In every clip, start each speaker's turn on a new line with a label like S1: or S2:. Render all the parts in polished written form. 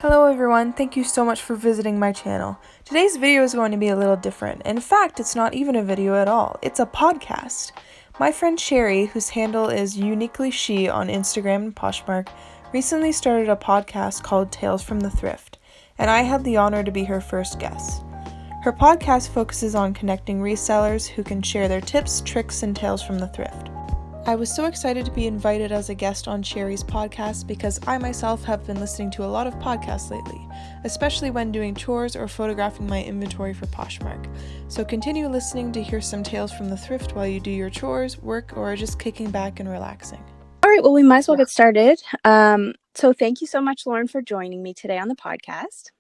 S1: Hello everyone, thank you so much for visiting my channel. Today's video is going to be a little different. In fact, it's not even a video at all, it's a podcast. My friend Sherri, whose handle is uniquely she on Instagram and Poshmark, recently started a podcast called Tales from the Thrift, and I had the honor to be her first guest. Her podcast focuses on connecting resellers who can share their tips, tricks, and tales from the thrift. I was so excited to be invited as a guest on Sherri's podcast because I myself have been listening to a lot of podcasts lately, especially when doing chores or photographing my inventory for Poshmark. So continue listening to hear some tales from the thrift while you do your chores, work, or are just kicking back and relaxing.
S2: All right, well, we might as well get started. So thank you so much, Lauren, for joining me today on the podcast.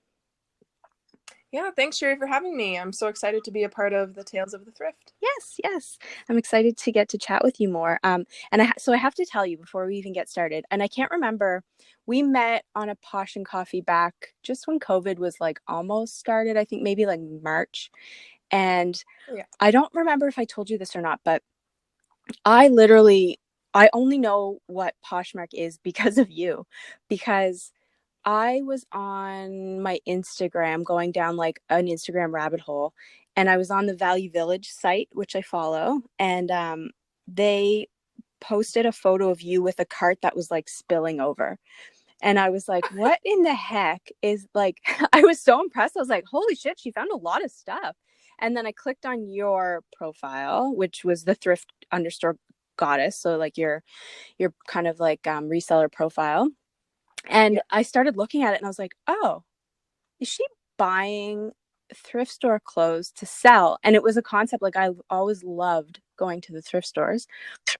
S1: Yeah, thanks, Sherri, for having me. I'm so excited to be a part of the Tales of the Thrift.
S2: Yes. I'm excited to get to chat with you more. So I have to tell you before we even get started, and I can't remember, we met on a Posh and Coffee back just when COVID was like almost started, I think maybe like March. And I don't remember if I told you this or not, but I only know what Poshmark is because of you, because I was on my Instagram going down like an Instagram rabbit hole, and I was on the Value Village site, which I follow, and they posted a photo of you with a cart that was like spilling over. And I was like, what in the heck is like, I was so impressed. I was like, holy shit, she found a lot of stuff. And then I clicked on your profile, which was the thrift underscore goddess. So like your kind of like reseller profile. And I started looking at it and I was like, oh, is she buying thrift store clothes to sell? And it was a concept, like I've always loved going to the thrift stores,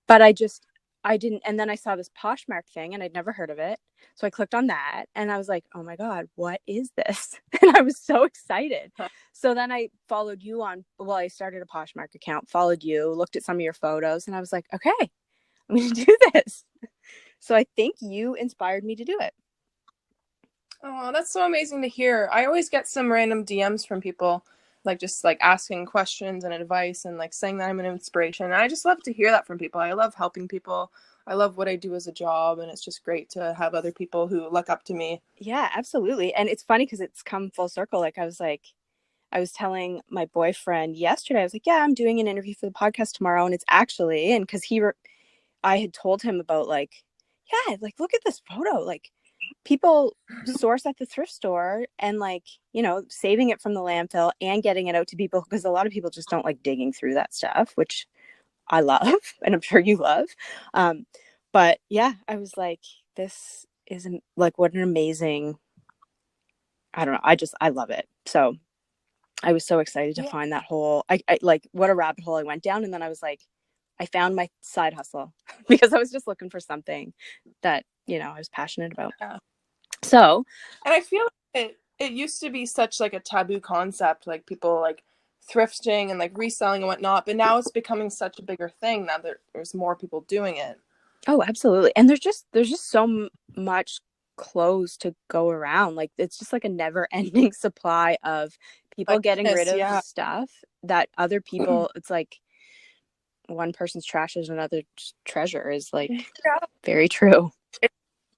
S2: but I didn't. And then I saw this Poshmark thing and I'd never heard of it. So I clicked on that and I was like, oh my God, what is this? And I was so excited. So then I followed you I started a Poshmark account, followed you, looked at some of your photos, and I was like, okay, I'm going to do this. So I think you inspired me to do it.
S1: Oh, that's so amazing to hear. I always get some random DMs from people, like just like asking questions and advice and like saying that I'm an inspiration. And I just love to hear that from people. I love helping people. I love what I do as a job, and it's just great to have other people who look up to me.
S2: Yeah, absolutely. And it's funny because it's come full circle. I was telling my boyfriend yesterday, I was like, yeah, I'm doing an interview for the podcast tomorrow. And it's actually, and because I had told him about like, yeah, like, look at this photo. Like, people source at the thrift store and like, saving it from the landfill and getting it out to people, because a lot of people just don't like digging through that stuff, which I love and I'm sure you love. But yeah, I was like, this is like, what an amazing, I don't know, I love it. So I was so excited to find that whole, I like, what a rabbit hole I went down. And then I was like, I found my side hustle because I was just looking for something that, I was passionate about.
S1: Yeah.
S2: So,
S1: and I feel like it used to be such like a taboo concept, like people like thrifting and like reselling and whatnot, but now it's becoming such a bigger thing now that there's more people doing it.
S2: Oh, absolutely. And there's just so much clothes to go around. Like, it's just like a never ending supply of people
S1: Like
S2: getting rid of stuff that other people, it's like one person's trash is another treasure, is like very true.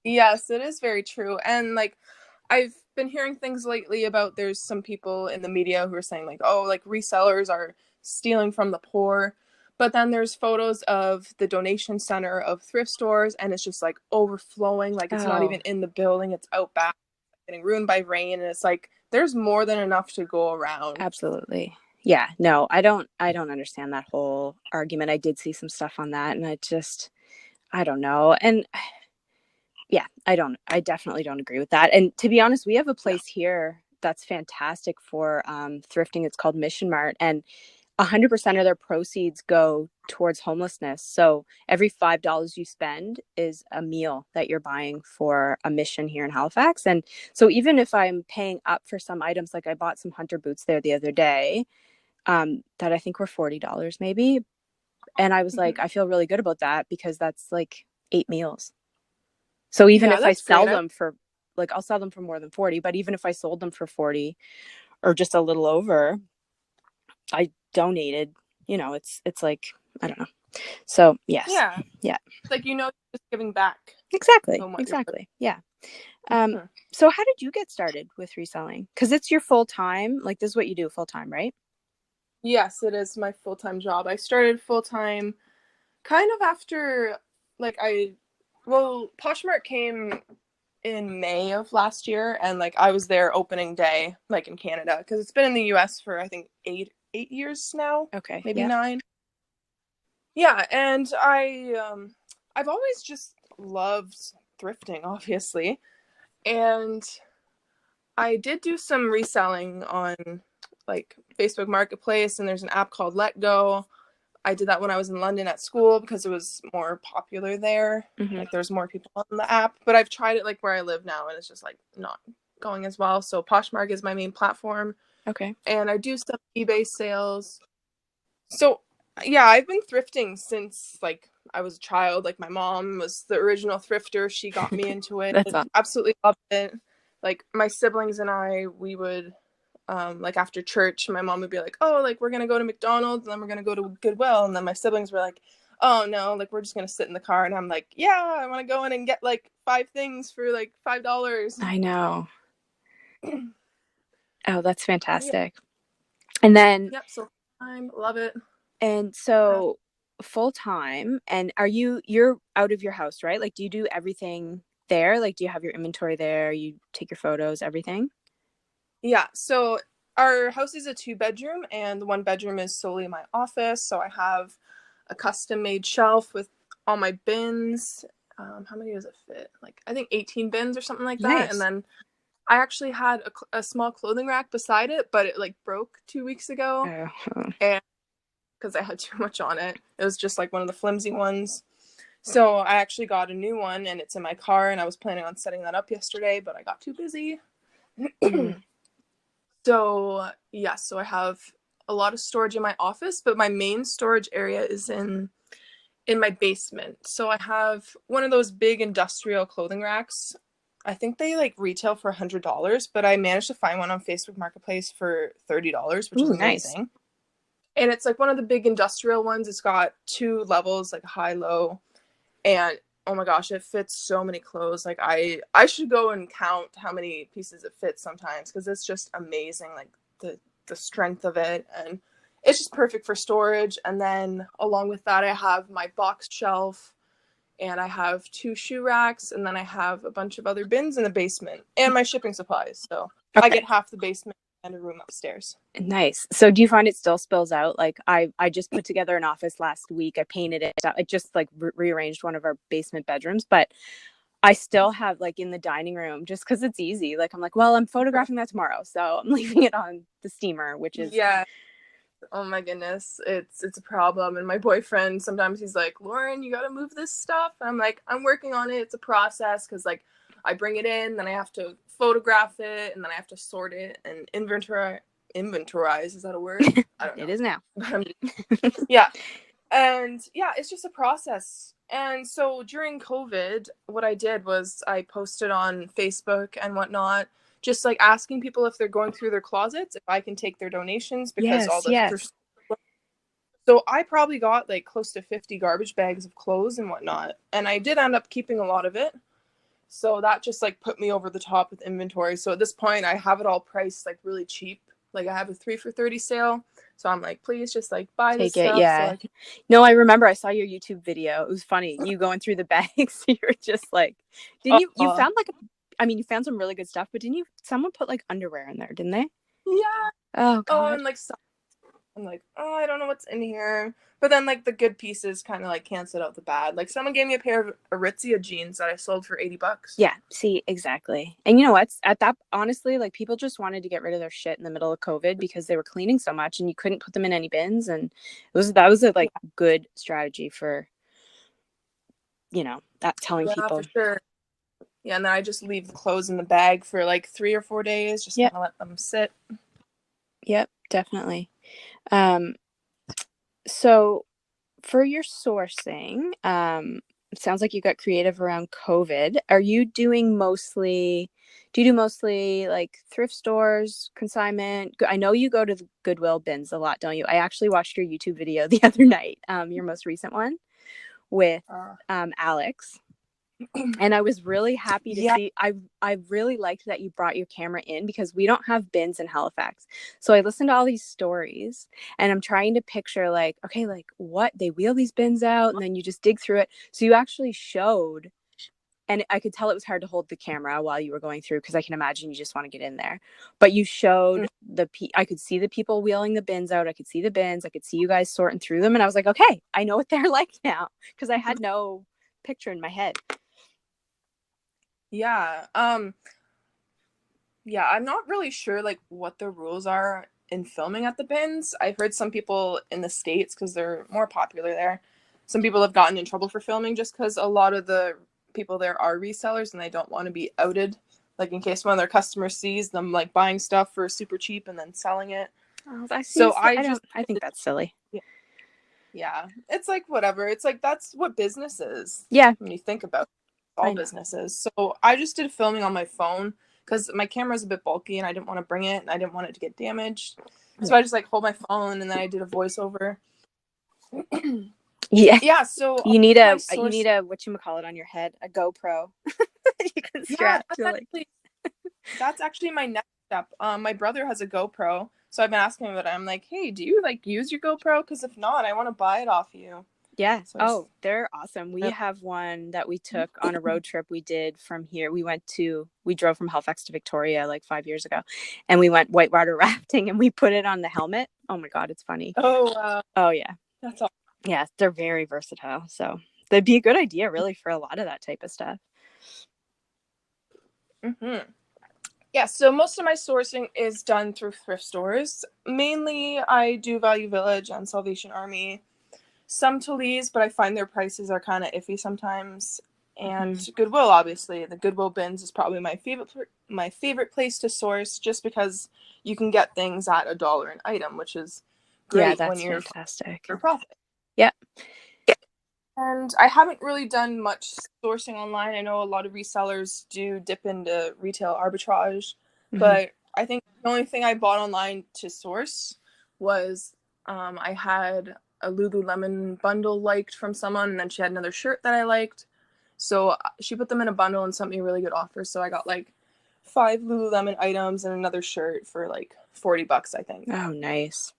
S1: Yes, it is very true. And like I've been hearing things lately about, there's some people in the media who are saying like, oh, like resellers are stealing from the poor. But then there's photos of the donation center of thrift stores and it's just like overflowing. Like it's not even in the building, it's out back, getting ruined by rain. And it's like, there's more than enough to go around.
S2: Absolutely. Yeah, no, I don't understand that whole argument. I did see some stuff on that and I don't know. And yeah, I definitely don't agree with that. And to be honest, we have a place here that's fantastic for thrifting. It's called Mission Mart, and 100% of their proceeds go towards homelessness. So every $5 you spend is a meal that you're buying for a mission here in Halifax. And so even if I'm paying up for some items, like I bought some hunter boots there the other day, that I think were $40 maybe. And I was like, I feel really good about that because that's like 8 meals. So even if I sell them for, like, I'll sell them for more than 40, but even if I sold them for 40 or just a little over, I donated, it's like, I don't know. So yes. Yeah.
S1: It's like, just giving back.
S2: Exactly. Yeah. Um,
S1: Hmm.
S2: so how did you get started with reselling? Because it's your full time, like this is what you do full time, right?
S1: Yes, it is my full-time job. I started full-time kind of after, like, Poshmark came in May of last year, and like I was there opening day, like in Canada, because it's been in the US for I think eight years now,
S2: Okay.
S1: maybe
S2: Yeah.
S1: 9. Yeah, and I've always just loved thrifting, obviously, and I did do some reselling on like Facebook Marketplace, and there's an app called Let Go. I did that when I was in London at school because it was more popular there.
S2: Mm-hmm.
S1: Like there's more people on the app, but I've tried it like where I live now, and it's just like not going as well. So Poshmark is my main platform,
S2: Okay.
S1: and I do some eBay sales. So yeah, I've been thrifting since like I was a child. Like my mom was the original thrifter. She got me into it.
S2: That's awesome.
S1: Absolutely loved it. Like my siblings and I, we would like after church, my mom would be like, "Oh, like we're gonna go to McDonald's and then we're gonna go to Goodwill," and then my siblings were like, "Oh no, like we're just gonna sit in the car," and I'm like, "Yeah, I want to go in and get like 5 things for like $5."
S2: I know. Oh, that's
S1: Yeah,
S2: fantastic. And then,
S1: yep. So I love it.
S2: and so full time, and you're out of your house, right? Like, do you do everything there? Like, do you have your inventory there? You take your photos, everything?
S1: Yeah, so our house is a 2 bedroom, and the 1 bedroom is solely my office. So I have a custom made shelf with all my bins. How many does it fit? Like I think 18 bins or something like that. And
S2: Nice.
S1: then I actually had a small clothing rack beside it, but it like broke 2 weeks ago,
S2: Oh,
S1: and because I had too much on it, it was just like one of the flimsy ones. So I actually got a new one, and it's in my car. And I was planning on setting that up yesterday, but I got too busy.
S2: mm,
S1: So, yeah, so I have a lot of storage in my office, but my main storage area is in my basement. So I have one of those big industrial clothing racks. I think they like retail for $100, but I managed to find one on Facebook Marketplace for $30, which is
S2: ooh, nice.
S1: amazing. And it's like one of the big industrial ones. It's got 2 levels, like high, low, and oh my gosh, it fits so many clothes. Like I should go and count how many pieces it fits sometimes, because it's just amazing, like the strength of it, and it's just perfect for storage. And then along with that, I have my box shelf, and I have 2 shoe racks, and then I have a bunch of other bins in the basement and my shipping supplies. So I
S2: Okay.
S1: get half the basement and a room upstairs.
S2: Nice. So do you find it still spills out? Like I just put together an office last week. I painted it. I just like rearranged one of our basement bedrooms, but I still have like in the dining room just because it's easy. Like I'm like, well, I'm photographing that tomorrow, so I'm leaving it on the steamer, which is
S1: Yeah. Oh my goodness, it's a problem. And my boyfriend sometimes he's like, "Lauren, you gotta move this stuff." And I'm like, "I'm working on it. It's a process, because like I bring it in, then I have to photograph it, and then I have to sort it and inventorize. Is that a word? I don't
S2: it
S1: know.
S2: is now.
S1: Yeah, and yeah, it's just a process. And so during COVID, what I did was I posted on Facebook and whatnot, just like asking people if they're going through their closets, if I can take their donations, because all
S2: Yes,
S1: the
S2: yes.
S1: thrift. So I probably got like close to 50 garbage bags of clothes and whatnot, and I did end up keeping a lot of it. So that just like put me over the top with inventory. So at this point, I have it all priced like really cheap. Like I have a 3 for 30 sale. So I'm like, please just like buy this
S2: Take it.
S1: stuff so
S2: Yeah.
S1: I can.
S2: No, I remember I saw your YouTube video. It was funny. You going through the bags. You were just like, didn't you
S1: Oh,
S2: found like I mean, you found some really good stuff, but didn't you someone put like underwear in there, didn't they?
S1: yeah.
S2: Oh
S1: Oh,
S2: God.
S1: and like I'm like, oh, I don't know what's in here. But then like the good pieces kind of like canceled out the bad. Like someone gave me a pair of Aritzia jeans that I sold for $80.
S2: Yeah, see, exactly. And you know what? At that, honestly, like people just wanted to get rid of their shit in the middle of COVID because they were cleaning so much and you couldn't put them in any bins. And that was a like good strategy for, that telling
S1: Yeah,
S2: people.
S1: for sure. Yeah, and then I just leave the clothes in the bag for like 3 or 4 days, just
S2: Yep.
S1: kind of let them sit.
S2: Yep, definitely. Um, so for your sourcing, it sounds like you got creative around COVID. Do you do mostly like thrift stores, consignment? I know you go to the Goodwill bins a lot, don't you? I actually watched your YouTube video the other night, your most recent one with
S1: Uh,
S2: Alex. And I was really happy to
S1: Yeah.
S2: see, I really liked that you brought your camera in because we don't have bins in Halifax. So I listened to all these stories and I'm trying to picture like, okay, like what they wheel these bins out and then you just dig through it. So you actually showed, and I could tell it was hard to hold the camera while you were going through because I can imagine you just want to get in there. But you showed I could see the people wheeling the bins out. I could see the bins. I could see you guys sorting through them. And I was like, okay, I know what they're like now because I had no picture in my head.
S1: Yeah. Yeah, I'm not really sure like what the rules are in filming at the bins. I've heard some people in the States, because they're more popular there, some people have gotten in trouble for filming just because a lot of the people there are resellers and they don't want to be outed. Like in case one of their customers sees them like buying stuff for super cheap and then selling it.
S2: Oh, that
S1: So
S2: seems, I think that's silly.
S1: yeah, it's like whatever. It's like that's what business is
S2: Yeah,
S1: when you think about it.
S2: I
S1: All
S2: know.
S1: businesses. So I just did filming on my phone because my camera's a bit bulky and I didn't want to bring it and I didn't want it to get damaged. So
S2: Yeah.
S1: I just like hold my phone and then I did a voiceover.
S2: Yeah.
S1: Yeah, so
S2: You
S1: all
S2: need
S1: my
S2: a
S1: source.
S2: whatchamacallit on your head, a GoPro. You can
S1: Yeah,
S2: strap to like.
S1: that's actually my next step. My brother has a GoPro, so I've been asking him about it. I'm like, hey, do you like use your GoPro? Because if not, I want to buy it off you.
S2: Yeah.
S1: So I just
S2: Oh, they're awesome. We have one that we took on a road trip we did from here. We drove from Halifax to Victoria like 5 years ago and we went whitewater rafting and we put it on the helmet. Oh my God, it's funny.
S1: oh,
S2: Oh, yeah.
S1: that's all.
S2: Yeah. They're very versatile. So that'd be a good idea, really, for a lot of that type of stuff.
S1: Mm-hmm. Yeah, so most of my sourcing is done through thrift stores. Mainly, I do Value Village and Salvation Army. Some Tully's, but I find their prices are kind of iffy sometimes. And Goodwill, obviously, the Goodwill bins is probably my favorite place to source, just because you can get things at $1 an item, which is
S2: Yeah,
S1: great when
S2: that's
S1: you're
S2: fantastic.
S1: for profit.
S2: Yeah.
S1: And I haven't really done much sourcing online. I know a lot of resellers do dip into retail arbitrage,
S2: Mm-hmm.
S1: but I think the only thing I bought online to source was I had a Lululemon bundle liked from someone, and then she had another shirt that I liked. So she put them in a bundle and sent me a really good offer. So I got like 5 Lululemon items and another shirt for like $40, I think.
S2: Oh, nice.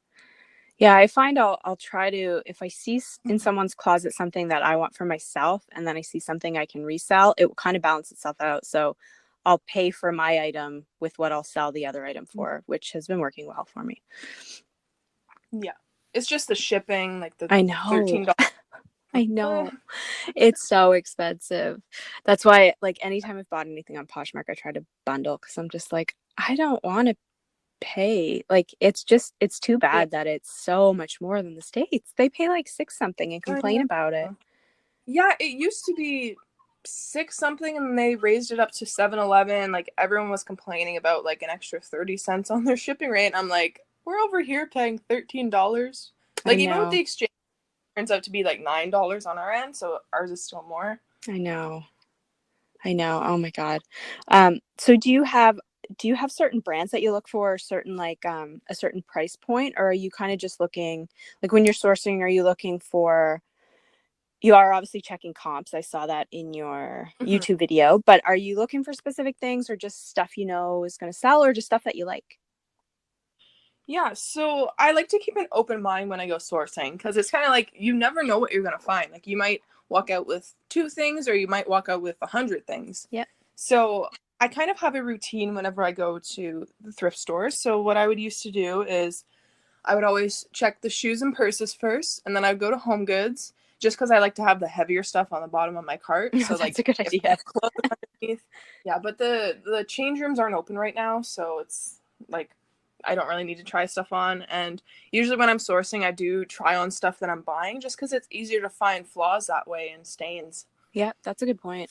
S2: Yeah, I find I'll try to, if I see in someone's closet something that I want for myself and then I see something I can resell, it will kind of balance itself out. So I'll pay for my item with what I'll sell the other item for, which has been working well for me.
S1: Yeah. It's just the shipping, like the
S2: I know.
S1: $13.
S2: I know. It's so expensive. That's why, like, anytime I've bought anything on Poshmark, I try to bundle because I'm just like, I don't want to pay. Like, it's too
S1: Yeah.
S2: bad that it's so much more than the States. They pay like six something and
S1: I
S2: complain
S1: know.
S2: about it.
S1: Yeah, it used to be 6 something and they raised it up to 7-11. Like everyone was complaining about like an extra 30 cents on their shipping rate. And I'm like, we're over here paying $13.
S2: I
S1: Like even with the
S2: know.
S1: exchange it turns out to be like $9 on our end, so ours is still more.
S2: I know. I know. Oh my God. So do you have certain brands that you look for, or certain like a certain price point, or are you kind of just looking like when you're sourcing, are you looking for, you are obviously checking comps. I saw that in your
S1: Mhm.
S2: YouTube video, but are you looking for specific things or just stuff you know is going to sell or just stuff that you like?
S1: Yeah, so I like to keep an open mind when I go sourcing because it's kind of like you never know what you're gonna find. Like you might walk out with 2 things, or you might walk out with 100 things.
S2: Yep.
S1: So I kind of have a routine whenever I go to the thrift stores. So what I would used to do is I would always check the shoes and purses first, and then I'd go to Home Goods just because I like to have the heavier stuff on the bottom of my cart.
S2: No,
S1: So
S2: that's a
S1: like
S2: good
S1: if I
S2: idea.
S1: have clothes underneath, yeah. But the change rooms aren't open right now, so it's like I don't really need to try stuff on. And usually when I'm sourcing, I do try on stuff that I'm buying just because it's easier to find flaws that way and stains.
S2: Yeah, that's a good point.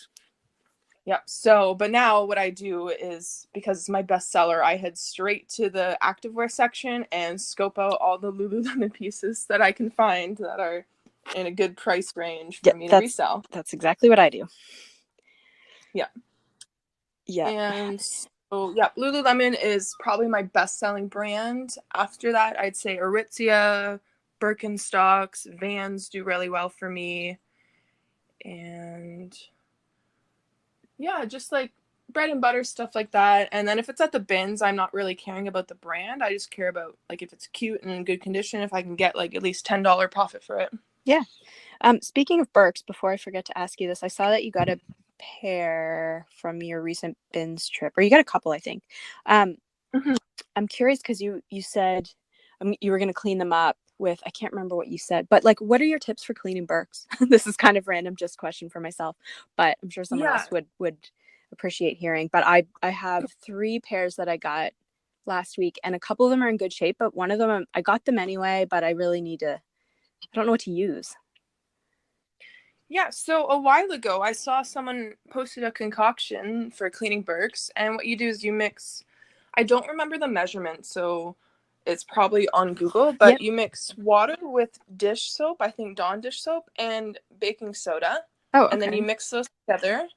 S1: Yep. So, but now what I do is because it's my bestseller, I head straight to the activewear section and scope out all the Lululemon pieces that I can find that are in a good price range
S2: Yeah,
S1: for me to resell.
S2: that's exactly what I do.
S1: Yeah.
S2: Yeah.
S1: And so, yeah, Lululemon is probably my best-selling brand. After that, I'd say Aritzia, Birkenstocks, Vans do really well for me. And Yeah, just like bread and butter stuff like that. And then if it's at the bins, I'm not really caring about the brand. I just care about like if it's cute and in good condition, if I can get like at least $10 profit for it.
S2: Yeah. Speaking of Birks, before I forget to ask you this, I saw that you got a pair from your recent bins trip, or you got a couple, I think.
S1: Mhm.
S2: I'm curious because you said you were going to clean them up with, I can't remember what you said, but like, what are your tips for cleaning Birks? This is kind of random, just question for myself, but I'm sure someone
S1: Yeah.
S2: else would appreciate hearing. But I have 3 pairs that I got last week, and a couple of them are in good shape, but one of them I got them anyway, but I really need to. I don't know what to use.
S1: Yeah, so a while ago, I saw someone posted a concoction for cleaning Birks, and what you do is you mix, I don't remember the measurement, so it's probably on Google, but
S2: Yep.
S1: you mix water with dish soap, I think Dawn dish soap, and baking soda,
S2: Oh,
S1: and then you
S2: okay.
S1: mix those together,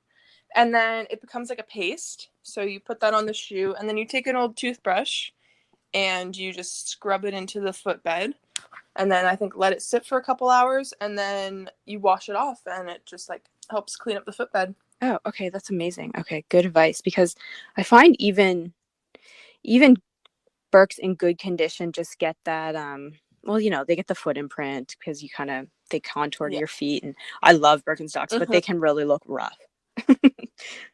S1: and then it becomes like a paste. So you put that on the shoe, and then you take an old toothbrush and you just scrub it into the footbed, and then I think let it sit for a couple hours, and then you wash it off, and it just like helps clean up the footbed.
S2: Oh, okay. That's amazing. Okay, good advice, because I find even Birks in good condition just get that well, they get the foot imprint because they contour to
S1: Yeah.
S2: your feet, and I love Birkenstocks, but
S1: Mhm.
S2: they can really look rough.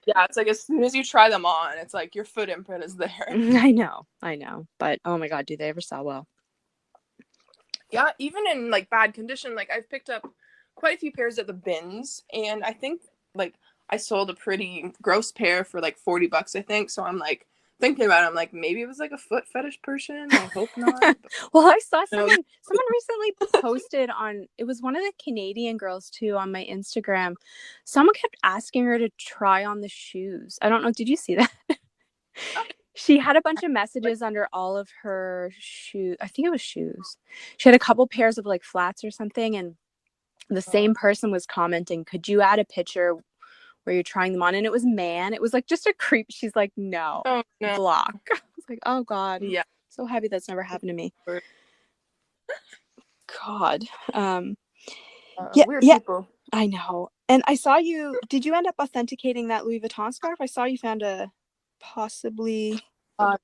S1: Yeah, it's like as soon as you try them on, it's like your foot imprint is there.
S2: I know, but oh my god, do they ever sell well?
S1: Yeah, even in like bad condition, like I've picked up quite a few pairs at the bins, and I think like I sold a pretty gross pair for like $40, I think. So I'm like thinking about it, I'm like, maybe it was like a foot fetish person. I hope not. But,
S2: Well, I saw
S1: no.
S2: someone recently posted on, it was one of the Canadian girls too on my Instagram. Someone kept asking her to try on the shoes. I don't know, did you see that? She had a bunch of
S1: Like,
S2: messages under all of her shoes. I think it was shoes. She had a couple pairs of like flats or something, and the same person was commenting, "Could you add a picture where you're trying them on?" And it was man. It was like just a creep. She's like, "No,
S1: oh no.
S2: block." I was like, "Oh God,
S1: Yeah.
S2: so happy that's never happened to me." God. Yeah,
S1: Weird
S2: yeah,
S1: people.
S2: I know. And I saw you. Did you end up authenticating that Louis Vuitton scarf? I saw you found a possibly.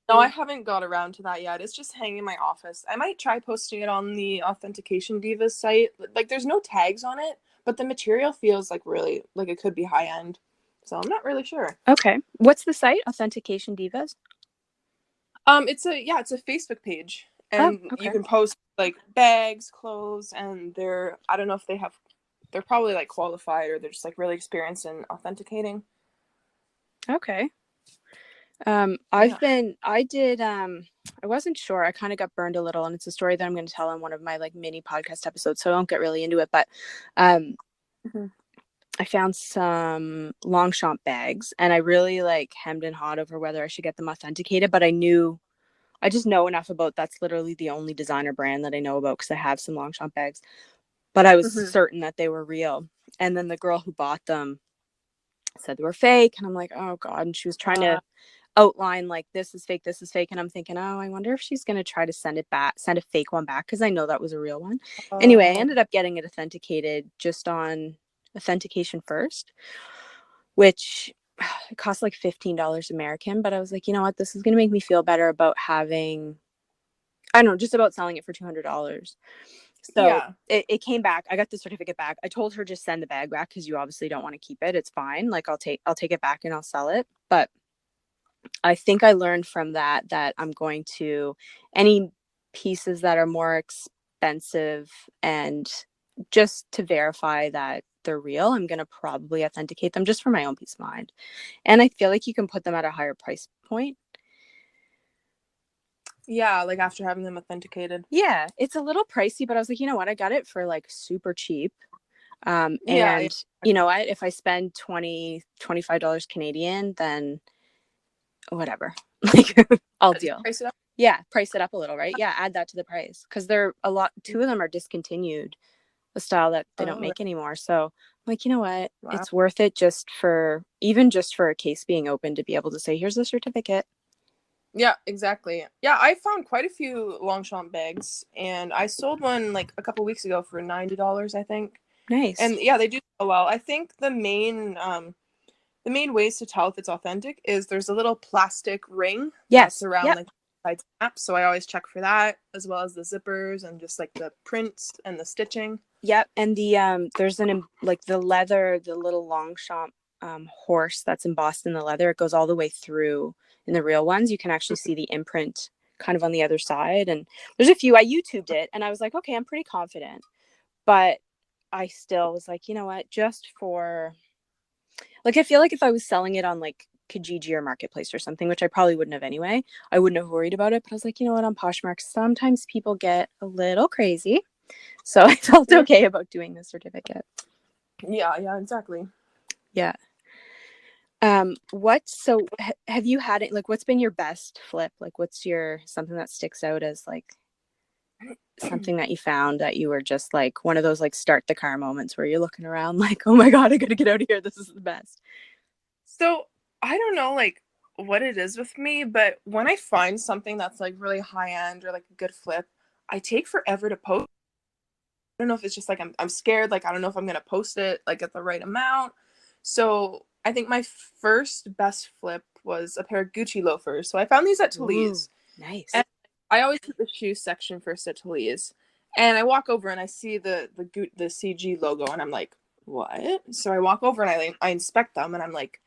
S1: No, I haven't got around to that yet. It's just hanging in my office. I might try posting it on the Authentication Divas site. Like, there's no tags on it, but the material feels like really like it could be high end. So I'm not really sure.
S2: Okay. What's the site? Authentication Divas?
S1: It's a Facebook page,
S2: Oh,
S1: and you
S2: okay.
S1: can post like bags, clothes, and I don't know if they're probably like qualified or they're just like really experienced in authenticating.
S2: Okay.
S1: Yeah.
S2: I wasn't sure. I kind of got burned a little, and it's a story that I'm going to tell on one of my like mini podcast episodes, so I won't get really into it, but um,
S1: Mhm.
S2: I found some Longchamp bags, and I really like hemmed and hawed over whether I should get them authenticated, but I just know enough about, that's literally the only designer brand that I know about because I have some Longchamp bags, but I was
S1: Mhm.
S2: certain that they were real. And then the girl who bought them said they were fake, and I'm like, oh God. And she was trying to outline like, this is fake, and I'm thinking, oh, I wonder if she's going to try to send a fake one back, because I know that was a real one. Anyway, I
S1: Uh,
S2: ended up getting it authenticated just on Authentication First, which it cost like $15 American, but I was like, you know what, this is going to make me feel better about having, I don't know, just about selling it for $200. So
S1: yeah.
S2: it came back. I got the certificate back. I told her, just send the bag back because you obviously don't want to keep it. It's fine. Like, I'll take it back and I'll sell it. But I think I learned from that I'm going to, any pieces that are more expensive, and just to verify that they're real, I'm going to probably authenticate them just for my own peace of mind. And I feel like you can put them at a higher price point.
S1: Yeah, like after having them authenticated.
S2: Yeah, it's a little pricey, but I was like, you know what? I got it for like super cheap.
S1: Yeah,
S2: And you know what? If I spend $25 Canadian, then whatever. Like, I'll
S1: just
S2: deal.
S1: price it up.
S2: Yeah, price it up a little, right? Yeah, add that to the price, because they're a lot. Two of them are discontinued, a style that they don't
S1: Oh,
S2: make anymore. So I'm like, you know what?
S1: wow.
S2: It's worth it, just for a case being open, to be able to say, here's the certificate.
S1: Yeah, exactly. Yeah, I found quite a few Longchamp bags, and I sold one like a couple weeks ago for $90, I think.
S2: Nice.
S1: And yeah, they do sell well. I think the main the main ways to tell if it's authentic is there's a little plastic ring that's
S2: Yes.
S1: around
S2: Yep.
S1: like side snap. So I always check for that, as well as the zippers and just like the prints and the stitching.
S2: Yep. And there's like the leather, the little Longchamp horse that's embossed in the leather. It goes all the way through. In the real ones, you can actually see the imprint kind of on the other side. And there's a few. I YouTubed it, and I was like, okay, I'm pretty confident. But I still was like, you know what? Just for like, I feel like if I was selling it on like Kijiji or Marketplace or something, which I probably wouldn't have anyway, I wouldn't have worried about it. But I was like, you know what? On Poshmark, sometimes people get a little crazy. So I felt okay about doing the certificate.
S1: Yeah, exactly.
S2: Yeah. Have you had it, like, what's been your best flip? Like, what's your something that sticks out as like something that you found that you were just like one of those like start the car moments where you're looking around like, oh my God, I gotta get out of here. This is the best.
S1: So I don't know like what it is with me, but when I find something that's like really high end or like a good flip, I take forever to post. I don't know if it's just like I'm scared, like I don't know if I'm gonna post it like at the right amount. So I think my first best flip was a pair of Gucci loafers. So I found these at
S2: Ooh,
S1: Talese.
S2: nice.
S1: And I always hit the shoe section first at Talese. And I walk over and I see the CG logo and I'm like, what? So I walk over and I inspect them and I'm like,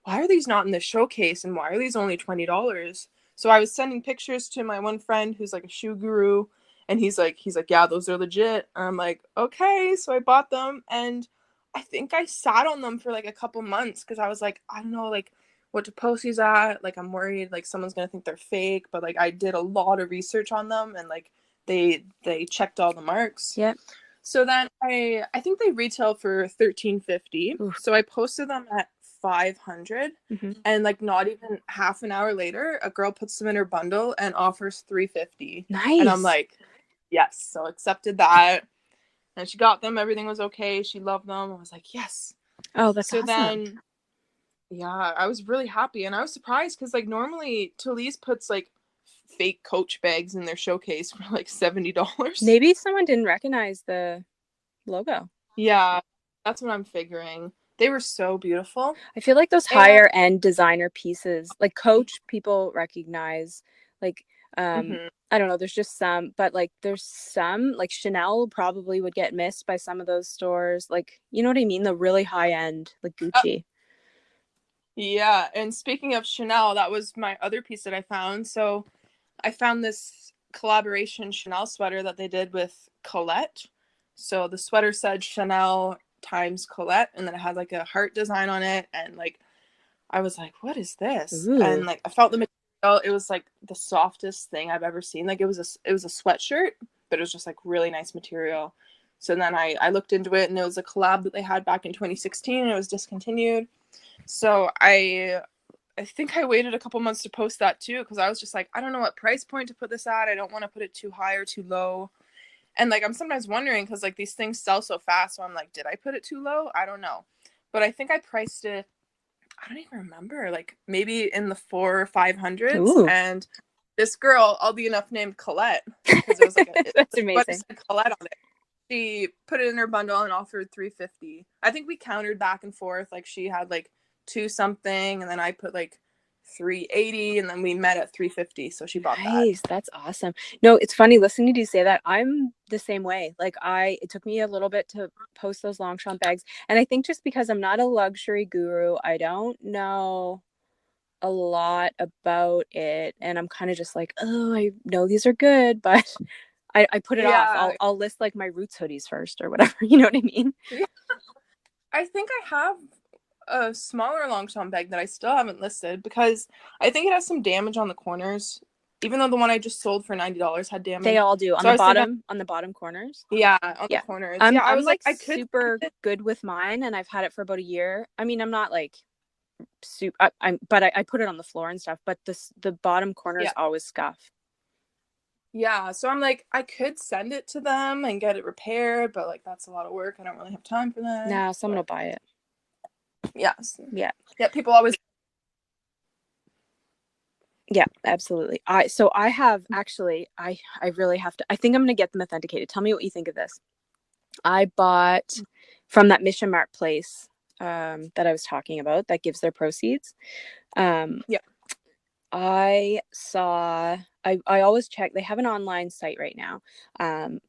S1: why are these not in the showcase and why are these only $20? So I was sending pictures to my one friend who's like a shoe guru, and he's like, yeah, those are legit. And I'm like, okay. So I bought them, and I think I sat on them for like a couple months because I was like, I don't know, like what to post these at. Like I'm worried like someone's gonna think they're fake, but like I did a lot of research on them, and like they checked all the marks.
S2: Yep.
S1: So then I think they retail for $13.50.
S2: Ooh.
S1: So I posted them at 500,
S2: Mm-hmm.
S1: and like not even half an hour later, a girl puts them in her bundle and offers $3.50. And I'm
S2: Nice.
S1: like, yes. So accepted that. And she got them, everything was okay. She loved them. I was like, yes.
S2: Oh, that's
S1: So
S2: awesome.
S1: then yeah, I was really happy, and I was surprised because like normally Talese puts like fake Coach bags in their showcase for like $70.
S2: Maybe someone didn't recognize the logo.
S1: Yeah, that's what I'm figuring. They were so beautiful.
S2: I feel like those
S1: And
S2: higher end designer pieces, like Coach, people recognize. Like,
S1: mhm.
S2: I don't know, there's just some, but like there's some, like Chanel probably would get missed by some of those stores. Like, you know what I mean? The really high end, like Gucci.
S1: Yeah, and speaking of Chanel, that was my other piece that I found. So I found this collaboration Chanel sweater that they did with Colette. So the sweater said Chanel times Colette, and then it had like a heart design on it, and like I was like, what is this? And
S2: Ooh,
S1: like I felt the material, it was like the softest thing I've ever seen. Like it was a sweatshirt, but it was just like really nice material. So then I looked into it, and it was a collab that they had back in 2016, and it was discontinued. So I think I waited a couple months to post that too, because I was just like, I don't know what price point to put this at. I don't want to put it too high or too low. And like I'm sometimes wondering because like these things sell so fast, so I'm like, did I put it too low? I don't know. But I think I priced it, I don't even remember, like maybe in the 400 or 500s.
S2: ooh,
S1: And this girl, oddly enough, named Colette, because it was like
S2: that's
S1: what
S2: amazing.
S1: said Colette on it. She put it in her bundle and offered 350. I think we countered back and forth. Like she had like two something, and then I put like 380, and then we met at 350. So she bought that.
S2: Nice. That's awesome. No, it's funny listening to you say that. I'm the same way. Like it took me a little bit to post those Longchamp bags. And I think just because I'm not a luxury guru, I don't know a lot about it. And I'm kind of just like, oh, I know these are good, but I put it off.
S1: Yeah,
S2: I'll list like my Roots hoodies first or whatever. You know what I mean?
S1: yeah. I think I have a smaller Longchamp bag that I still haven't listed because I think it has some damage on the corners, even though the one I just sold for $90 had
S2: They
S1: damage.
S2: all do
S1: So I was thinking,
S2: on the bottom corners.
S1: yeah, on the
S2: Yeah.
S1: corners.
S2: I'm
S1: Yeah, I
S2: I'm
S1: was like,
S2: like
S1: I could
S2: super
S1: send it.
S2: good with mine and I've had it for about a year. I mean, I'm not like super I put it on the floor and stuff, but the bottom corners
S1: Yeah.
S2: always scuff.
S1: Yeah, so I'm like, I could send it to them and get it repaired, but like that's a lot of work. I don't really have time for that.
S2: Nah, someone will
S1: But
S2: buy it.
S1: yes,
S2: Yeah.
S1: yeah, people always.
S2: Yeah, absolutely. I have actually I really have to, I think I'm gonna get them authenticated. Tell me what you think of this. I bought from that Mission Mart place that I was talking about that gives their proceeds.
S1: Yeah.
S2: I always check. They have an online site right now,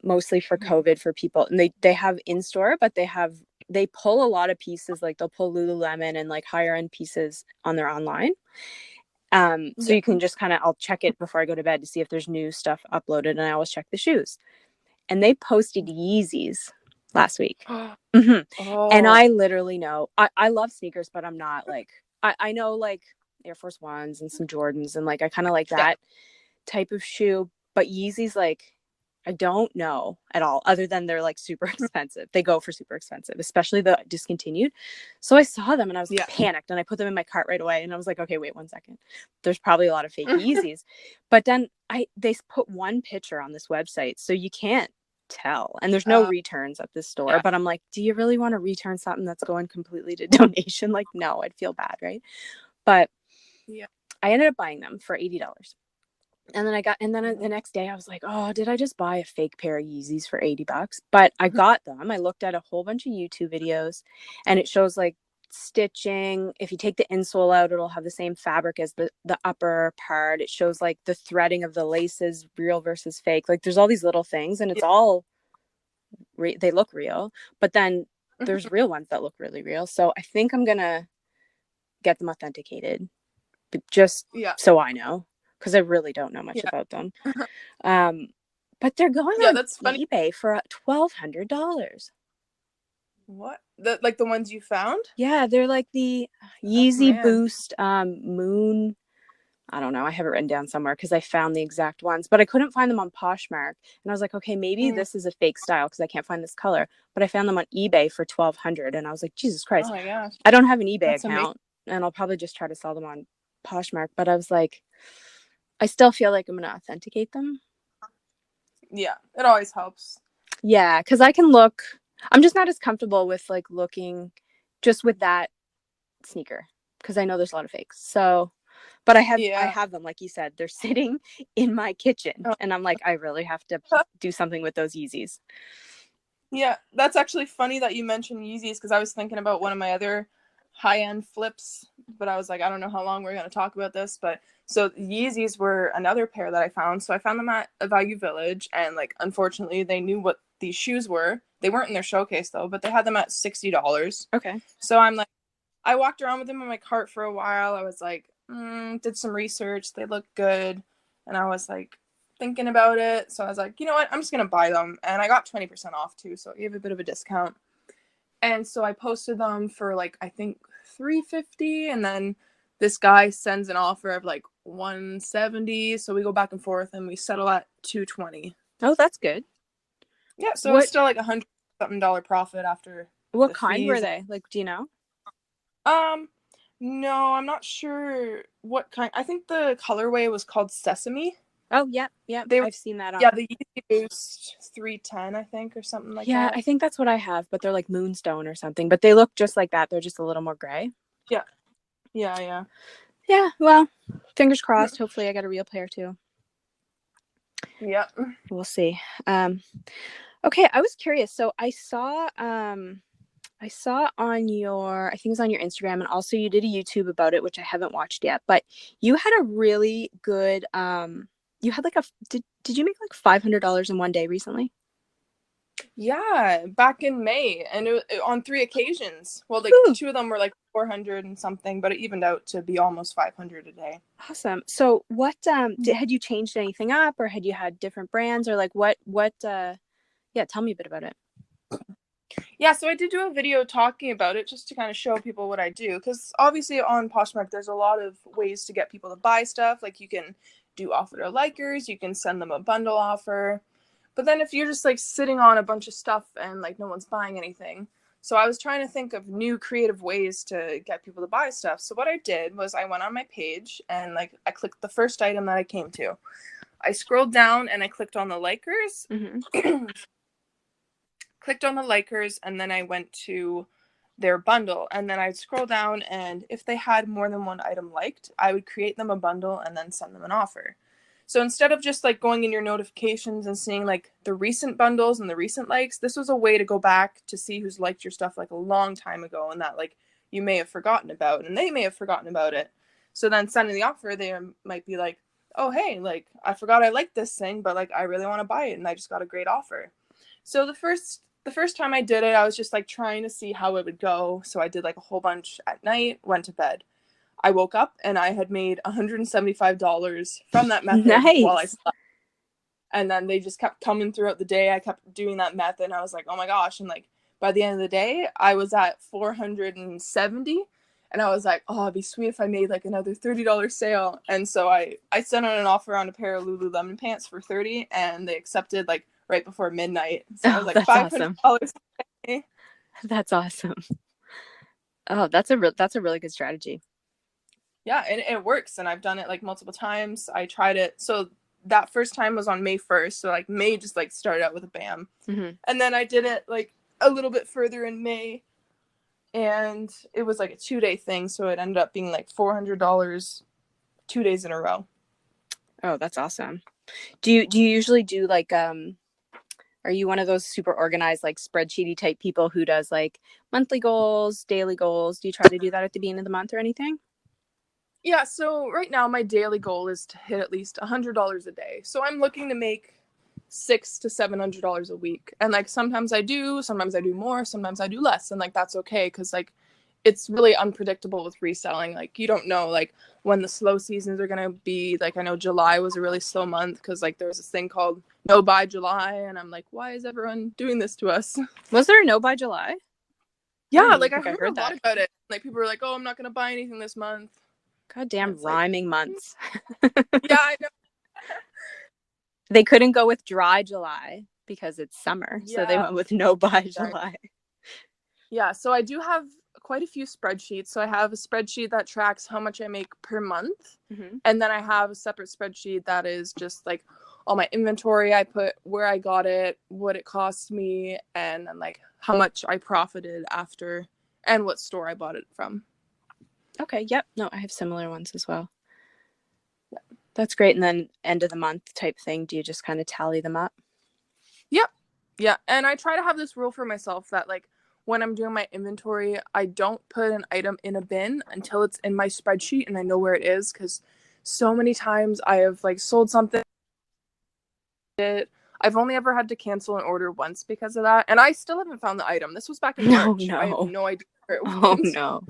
S2: mostly for COVID for people, and they have in store, but they pull a lot of pieces. Like they'll pull Lululemon and like higher end pieces on their online. So you can just I'll check it before I go to bed to see if there's new stuff uploaded, and I always check the shoes. And they posted Yeezys last week. Mm-hmm. And I literally know I love sneakers, but I'm not like I know like Air Force Ones and some Jordans, and like I kind of like that type of shoe. But Yeezys, like I don't know at all, other than they're like super expensive. They go for super expensive, especially the discontinued. So I saw them and I was panicked, and I put them in my cart right away. And I was like, okay, wait 1 second. There's probably a lot of fake Yeezys. But then they put one picture on this website, so you can't tell, and there's no returns at this store. But I'm like, do you really want to return something that's going completely to donation? Like, no, I'd feel bad, right? But I ended up buying them for $80. And then the next day I was like, oh, did I just buy a fake pair of Yeezys for $80? But I got them. I looked at a whole bunch of YouTube videos, and it shows like stitching. If you take the insole out, it'll have the same fabric as the upper part. It shows like the threading of the laces, real versus fake. Like there's all these little things, and it's all they look real, but then there's real ones that look really real. So I think I'm gonna get them authenticated, just so I know, because I really don't know much about them. But they're going on
S1: that's funny.
S2: eBay for $1,200.
S1: What? Like the ones you found?
S2: Yeah, they're like the Yeezy Boost Moon. I don't know. I have it written down somewhere because I found the exact ones, but I couldn't find them on Poshmark. And I was like, okay, maybe this is a fake style because I can't find this color. But I found them on eBay for $1,200, and I was like, Jesus Christ!
S1: Oh my gosh.
S2: I don't have an eBay
S1: That's
S2: account, and I'll probably just try to sell them on Poshmark. But I was like, I still feel like I'm gonna authenticate them.
S1: Yeah, it always helps.
S2: Yeah, because I can look. I'm just not as comfortable with like looking just with that sneaker because I know there's a lot of fakes. So, but I have them, like you said, they're sitting in my kitchen, and I'm like, I really have to do something with those Yeezys.
S1: Yeah, that's actually funny that you mentioned Yeezys, because I was thinking about one of my other high-end flips, but I was like, I don't know how long we're going to talk about this. But so Yeezys were another pair that I found. So I found them at a Value Village, and like unfortunately they knew what these shoes were. They weren't in their showcase though, but they had them at $60.
S2: Okay.
S1: So I'm like, I walked around with them in my cart for a while. I was like, did some research. They look good. And I was like thinking about it. So I was like, you know what? I'm just going to buy them. And I got 20% off too. So it gave a bit of a discount. And so I posted them for like, I think $350. And then this guy sends an offer of like $170. So we go back and forth and we settle at $220.
S2: Oh, that's good.
S1: Yeah. So it's still like $100-something profit after.
S2: What kind were they? Like, do you know?
S1: No, I'm not sure what kind. I think the colorway was called Sesame.
S2: Oh, yeah. I've seen that on.
S1: Yeah, the Yeezy Boost 310, I think, or something like that.
S2: Yeah, I think that's what I have, but they're like Moonstone or something. But they look just like that. They're just a little more gray.
S1: Yeah. Yeah.
S2: Yeah, well, fingers crossed. Hopefully I get a real pair too.
S1: Yeah.
S2: We'll see. Okay, I was curious. So I saw on your, I think it was on your Instagram, and also you did a YouTube about it, which I haven't watched yet, but you had a really good, you had like did you make like $500 in one day recently?
S1: Yeah, back in May, and on 3 occasions. Well, like 2 of them were like 400 and something, but it evened out to be almost 500 a day.
S2: Awesome. So what, had you changed anything up, or had you had different brands, or like what, yeah, tell me a bit about it.
S1: Yeah, so I did do a video talking about it just to kind of show people what I do, because obviously on Poshmark there's a lot of ways to get people to buy stuff. Like you can do offer to likers, you can send them a bundle offer, but then if you're just like sitting on a bunch of stuff and like no one's buying anything. So I was trying to think of new creative ways to get people to buy stuff. So what I did was I went on my page and like I clicked the first item that I came to. I scrolled down and I clicked on the likers. Mm-hmm. Clicked on the likers, and then I went to their bundle, and then I'd scroll down, and if they had more than one item liked, I would create them a bundle and then send them an offer. So instead of just like going in your notifications and seeing like the recent bundles and the recent likes, this was a way to go back to see who's liked your stuff like a long time ago and that like you may have forgotten about and they may have forgotten about it. So then sending the offer, they might be like, oh, hey, like I forgot I liked this thing, but like I really want to buy it and I just got a great offer. So the first time I did it, I was just like trying to see how it would go. So I did like a whole bunch at night, went to bed. I woke up and I had made $175 from that method while I
S2: Nice.
S1: slept. And then they just kept coming throughout the day. I kept doing that method and I was like, oh my gosh. And like by the end of the day, I was at 470. And I was like, oh, it'd be sweet if I made like another $30 sale. And so I sent out an offer on a pair of Lululemon pants for 30 and they accepted like right before midnight. So I was
S2: Oh,
S1: like
S2: that's
S1: $500.
S2: awesome. That's awesome. Oh, that's a really good strategy.
S1: Yeah, and it works. And I've done it like multiple times. I tried it. So that first time was on May 1st. So like May just like started out with a bam.
S2: Mm-hmm.
S1: And then I did it like a little bit further in May. And it was like a 2-day thing. So it ended up being like $400 2 days in a row.
S2: Oh, that's awesome. Do you usually do like are you one of those super organized like spreadsheety type people who does like monthly goals, daily goals? Do you try to do that at the beginning of the month or anything?
S1: Yeah, so right now my daily goal is to hit at least $100 a day. So I'm looking to make $600 to $700 a week. And like sometimes I do more, sometimes I do less. And like that's okay because like it's really unpredictable with reselling. Like you don't know like when the slow seasons are gonna be. Like I know July was a really slow month because like there was this thing called No Buy July, and I'm like, why is everyone doing this to us?
S2: Was there a no by July? I
S1: Yeah,
S2: don't even
S1: like I
S2: think I
S1: heard
S2: heard
S1: a lot
S2: that.
S1: about it. Like people were like, oh, I'm not gonna buy anything this month. And
S2: Goddamn
S1: it's like,
S2: rhyming months.
S1: yeah, I know.
S2: They couldn't go with dry July because it's summer. So they
S1: Yeah,
S2: went with no by
S1: exactly.
S2: July.
S1: Yeah, so I do have quite a few spreadsheets. So I have a spreadsheet that tracks how much I make per month.
S2: Mm-hmm.
S1: And then I have a separate spreadsheet that is just like all my inventory. I put where I got it, what it cost me, and then like how much I profited after and what store I bought it from.
S2: Okay. Yep. No, I have similar ones as well. That's great. And then end of the month type thing. Do you just kind of tally them up?
S1: Yep. Yeah. And I try to have this rule for myself that like when I'm doing my inventory, I don't put an item in a bin until it's in my spreadsheet and I know where it is. Because so many times I have like sold something. I've only ever had to cancel an order once because of that. And I still haven't found the item. This was back in
S2: No,
S1: March. I have
S2: no.
S1: no idea where it
S2: Oh,
S1: went.
S2: no.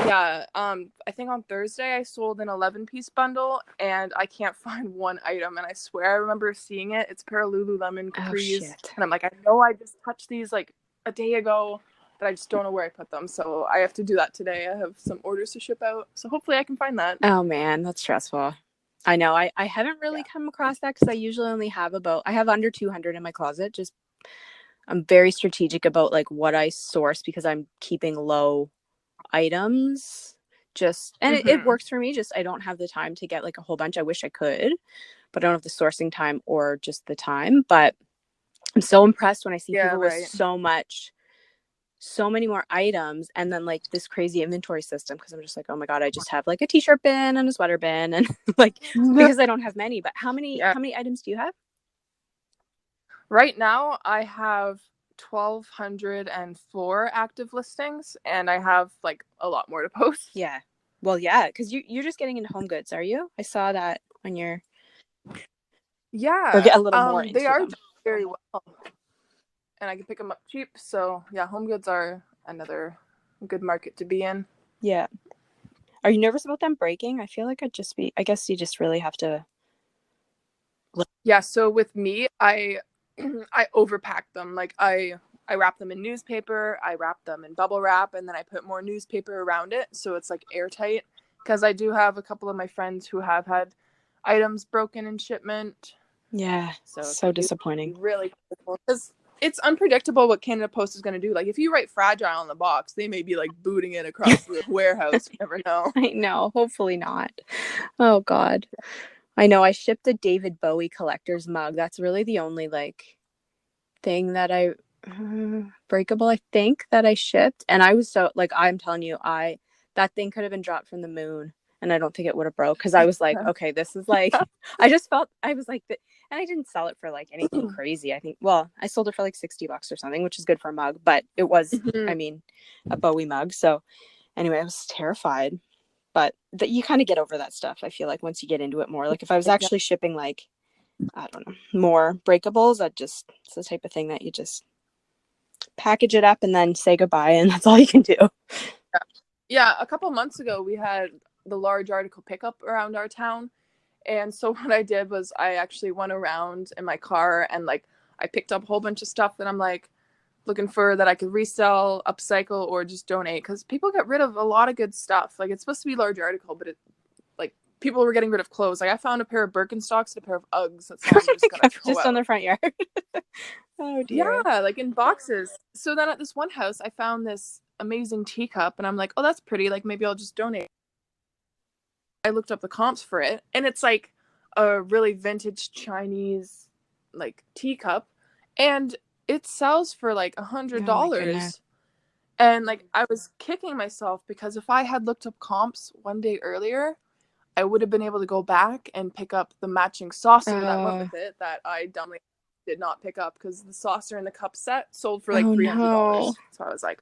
S1: Yeah, I think on Thursday I sold an 11-piece bundle and I can't find one item. And I swear I remember seeing it. It's a pair of Lululemon
S2: Oh,
S1: capris.
S2: shit.
S1: And I'm like, I know I just touched these like a day ago, but I just don't know where I put them. So I have to do that today. I have some orders to ship out. So hopefully I can find that.
S2: Oh, man. That's stressful. I know. I haven't really
S1: Yeah.
S2: come across that because I usually only have I have under 200 in my closet. Just, I'm very strategic about like what I source because I'm keeping low items. And it
S1: Mm-hmm.
S2: works for me. Just, I don't have the time to get like a whole bunch. I wish I could, but I don't have the sourcing time or just the time. But I'm so impressed when I see
S1: Yeah,
S2: people with
S1: right.
S2: so many more items and then like this crazy inventory system because I'm just like, oh my God, I just have like a t-shirt bin and a sweater bin and like because I don't have many. But
S1: Yeah.
S2: how many items do you have?
S1: Right now, I have 1,204 active listings, and I have like a lot more to post.
S2: Yeah. Well, yeah, because you're just getting into home goods, are you? I saw that on your or
S1: Yeah,
S2: get a little more
S1: they
S2: into
S1: are
S2: them.
S1: doing very well, and I can pick them up cheap. So yeah, home goods are another good market to be in.
S2: Yeah. Are you nervous about them breaking? I feel like I guess you just really have to.
S1: Yeah, so with me, I I overpack them. Like I wrap them in newspaper, I wrap them in bubble wrap, and then I put more newspaper around it so it's like airtight. Because I do have a couple of my friends who have had items broken in shipment.
S2: Yeah,
S1: So it
S2: so
S1: can be
S2: disappointing.
S1: really critical because it's unpredictable what Canada Post is going to do. Like if you write fragile on the box, they may be like booting it across the warehouse. You never know.
S2: I know. Hopefully not. Oh God. I know. I shipped a David Bowie collector's mug. That's really the only like thing that breakable, I think, that I shipped. And I was so like, I'm telling you, that thing could have been dropped from the moon and I don't think it would have broke, because I was like, okay, this is like, I just felt, I was like, and I didn't sell it for like anything crazy. I think, well, I sold it for like $60 or something, which is good for a mug, but it was, I mean, a Bowie mug. So anyway, I was terrified, but you kind of get over that stuff. I feel like once you get into it more, like if I was actually shipping like, I don't know, more breakables, it's the type of thing that you just package it up and then say goodbye, and that's all you can do.
S1: Yeah, a couple months ago we had the large article pickup around our town, and so what I did was I actually went around in my car and like I picked up a whole bunch of stuff that I'm like looking for that I could resell, upcycle, or just donate, because people get rid of a lot of good stuff. Like it's supposed to be large article, but it like people were getting rid of clothes. Like I found a pair of Birkenstocks and a pair of Uggs. That's all I'm just gonna throw
S2: just
S1: out.
S2: on the front yard. Oh dear.
S1: Yeah, like in boxes. So then at this one house, I found this amazing teacup, and I'm like, oh, that's pretty. Like maybe I'll just donate. I looked up the comps for it, and it's like a really vintage Chinese like teacup, and it sells for like $100. And like I was kicking myself because if I had looked up comps one day earlier, I would have been able to go back and pick up the matching saucer that went with it that I dumbly did not pick up, because the saucer and the cup set sold for like $300. So I was like,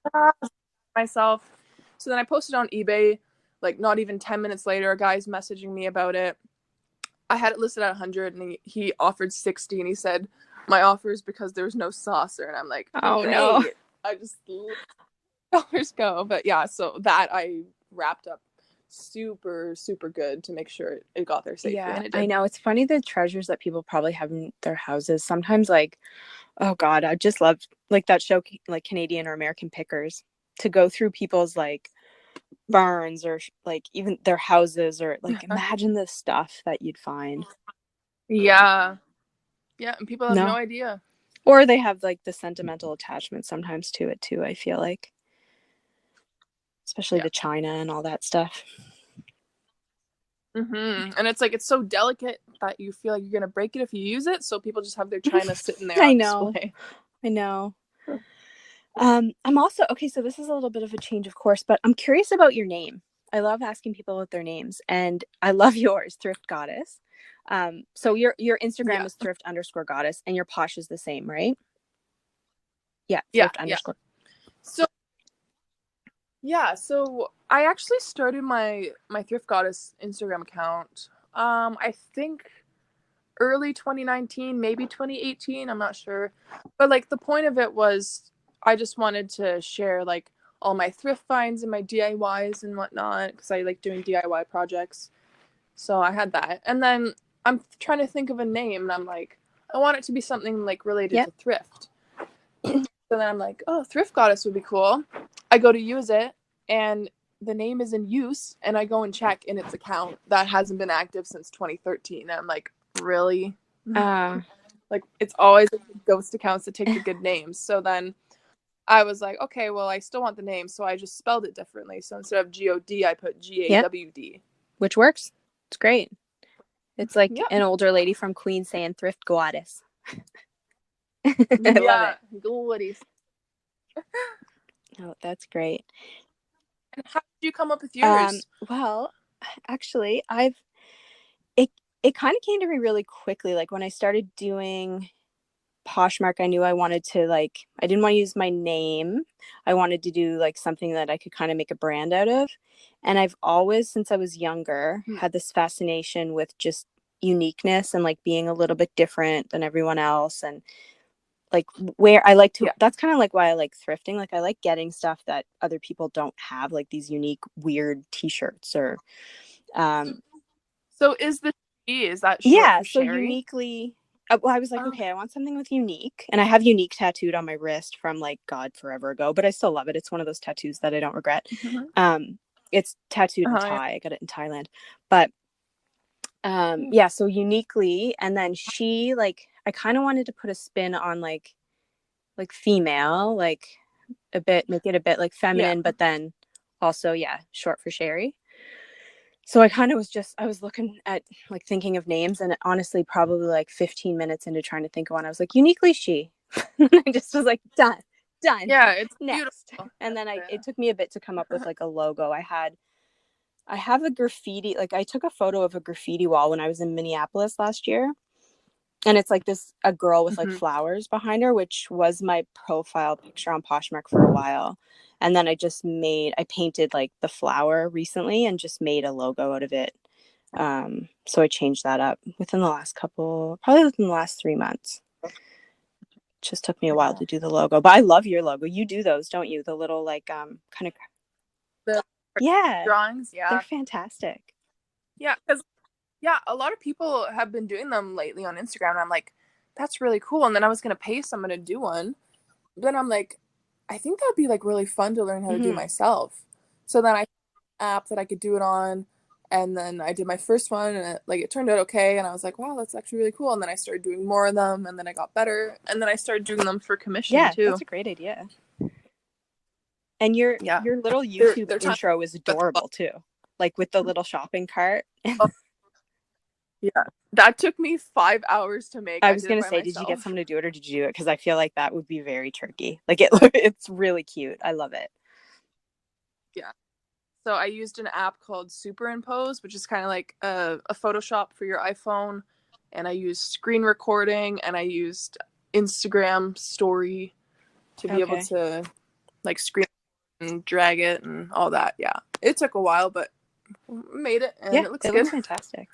S1: myself. So then I posted on eBay. Like not even 10 minutes later, a guy's messaging me about it. I had it listed at 100 and he offered 60, and he said my offer is because there's no saucer, and I'm like,
S2: oh no.
S1: I just let dollars go. But yeah, so that I wrapped up super good to make sure it got there safely.
S2: Yeah,
S1: And it did.
S2: I know, it's funny the treasures that people probably have in their houses. Sometimes like, oh god, I just love like that show, like Canadian or American Pickers, to go through people's like barns or like even their houses, or like imagine the stuff that you'd find.
S1: Yeah, and people have no idea,
S2: or they have like the sentimental attachment sometimes to it too, I feel like, especially the China and all that stuff.
S1: And it's like it's so delicate that you feel like you're gonna break it if you use it, so people just have their China sitting there on display.
S2: I know. I'm also, okay, so this is a little bit of a change of course, but I'm curious about your name. I love asking people about their names, and I love yours, Thrift Goddess. So your Instagram is Thrift_Goddess, and your Posh is the same, right? Yeah, Thrift underscore.
S1: So I actually started my Thrift Goddess Instagram account. I think early 2019, maybe 2018. I'm not sure, but like the point of it was I just wanted to share like all my thrift finds and my DIYs and whatnot, because I like doing DIY projects. So I had that, and then I'm trying to think of a name, and I'm like, I want it to be something like related to thrift. So then I'm like, oh, Thrift Goddess would be cool. I go to use it, and the name is in use, and I go and check in its account that hasn't been active since 2013. And I'm like, really? Like, it's always ghost accounts that take the good names. So then I was like, okay, well, I still want the name, so I just spelled it differently. So instead of G-O-D, I put G-A-W-D.
S2: Which works. It's great. It's like an older lady from Queens saying Thrift Goddess. I love it.
S1: Goodies.
S2: Oh, that's great.
S1: And how did you come up with yours?
S2: Well, actually, it kind of came to me really quickly. Like when I started doing Poshmark, I knew I wanted to like, I didn't want to use my name. I wanted to do like something that I could kind of make a brand out of. And I've always, since I was younger, had this fascination with just uniqueness and like being a little bit different than everyone else. And like where I like to, that's kind of like why I like thrifting. Like I like getting stuff that other people don't have, like these unique, weird t-shirts or,
S1: so is that short for
S2: so
S1: Sherri?
S2: uniquely, well, I was like, okay, I want something with unique, and I have unique tattooed on my wrist from like God forever ago, but I still love it. It's one of those tattoos that I don't regret. It's tattooed in Thai. I got it in Thailand, but so uniquely. And then she like, I kind of wanted to put a spin on like female, like a bit, make it a bit like feminine, but then also short for Sherri. So I kind of was just, I was looking at like thinking of names, and honestly probably like 15 minutes into trying to think of one, I was like, uniquely she. I just was like, done.
S1: Yeah, it's
S2: next.
S1: Beautiful.
S2: And then it took me a bit to come up with like a logo. I had I have a graffiti, like I took a photo of a graffiti wall when I was in Minneapolis last year. And it's like a girl with like
S1: Mm-hmm.
S2: flowers behind her, which was my profile picture on Poshmark for a while. And then I painted like the flower recently and just made a logo out of it. So I changed that up probably within the last 3 months. It just took me a while to do the logo, but I love your logo. You do those, don't you? The little like kind of,
S1: The
S2: yeah,
S1: drawings,
S2: they're
S1: yeah.
S2: fantastic.
S1: Yeah, because yeah, a lot of people have been doing them lately on Instagram, and I'm like, that's really cool. And then I was gonna pay someone to do one. But then I'm like, I think that would be like really fun to learn how to do
S2: Mm-hmm.
S1: myself. So then I found an app that I could do it on, and then I did my first one, and it turned out okay. And I was like, wow, that's actually really cool. And then I started doing more of them, and then I got better, and then I started doing them for commission
S2: Yeah, that's
S1: too.
S2: a great idea. And your
S1: Yeah,
S2: little YouTube
S1: they're time,
S2: intro is
S1: but
S2: adorable too, like with the little shopping cart.
S1: yeah, that took me 5 hours to make.
S2: I
S1: I
S2: was
S1: did it
S2: gonna
S1: by
S2: say, did you get
S1: myself.
S2: someone to do it or did you do it? Because I feel like that would be very tricky. Like it's really cute. I love it.
S1: Yeah. So I used an app called Superimpose, which is kind of like a Photoshop for your iPhone. And I used screen recording, and I used Instagram story to be able
S2: Okay.
S1: to like screen and drag it and all that. Yeah. It took a while, but made it, and
S2: Yeah,
S1: it looks
S2: it
S1: good.
S2: looks fantastic.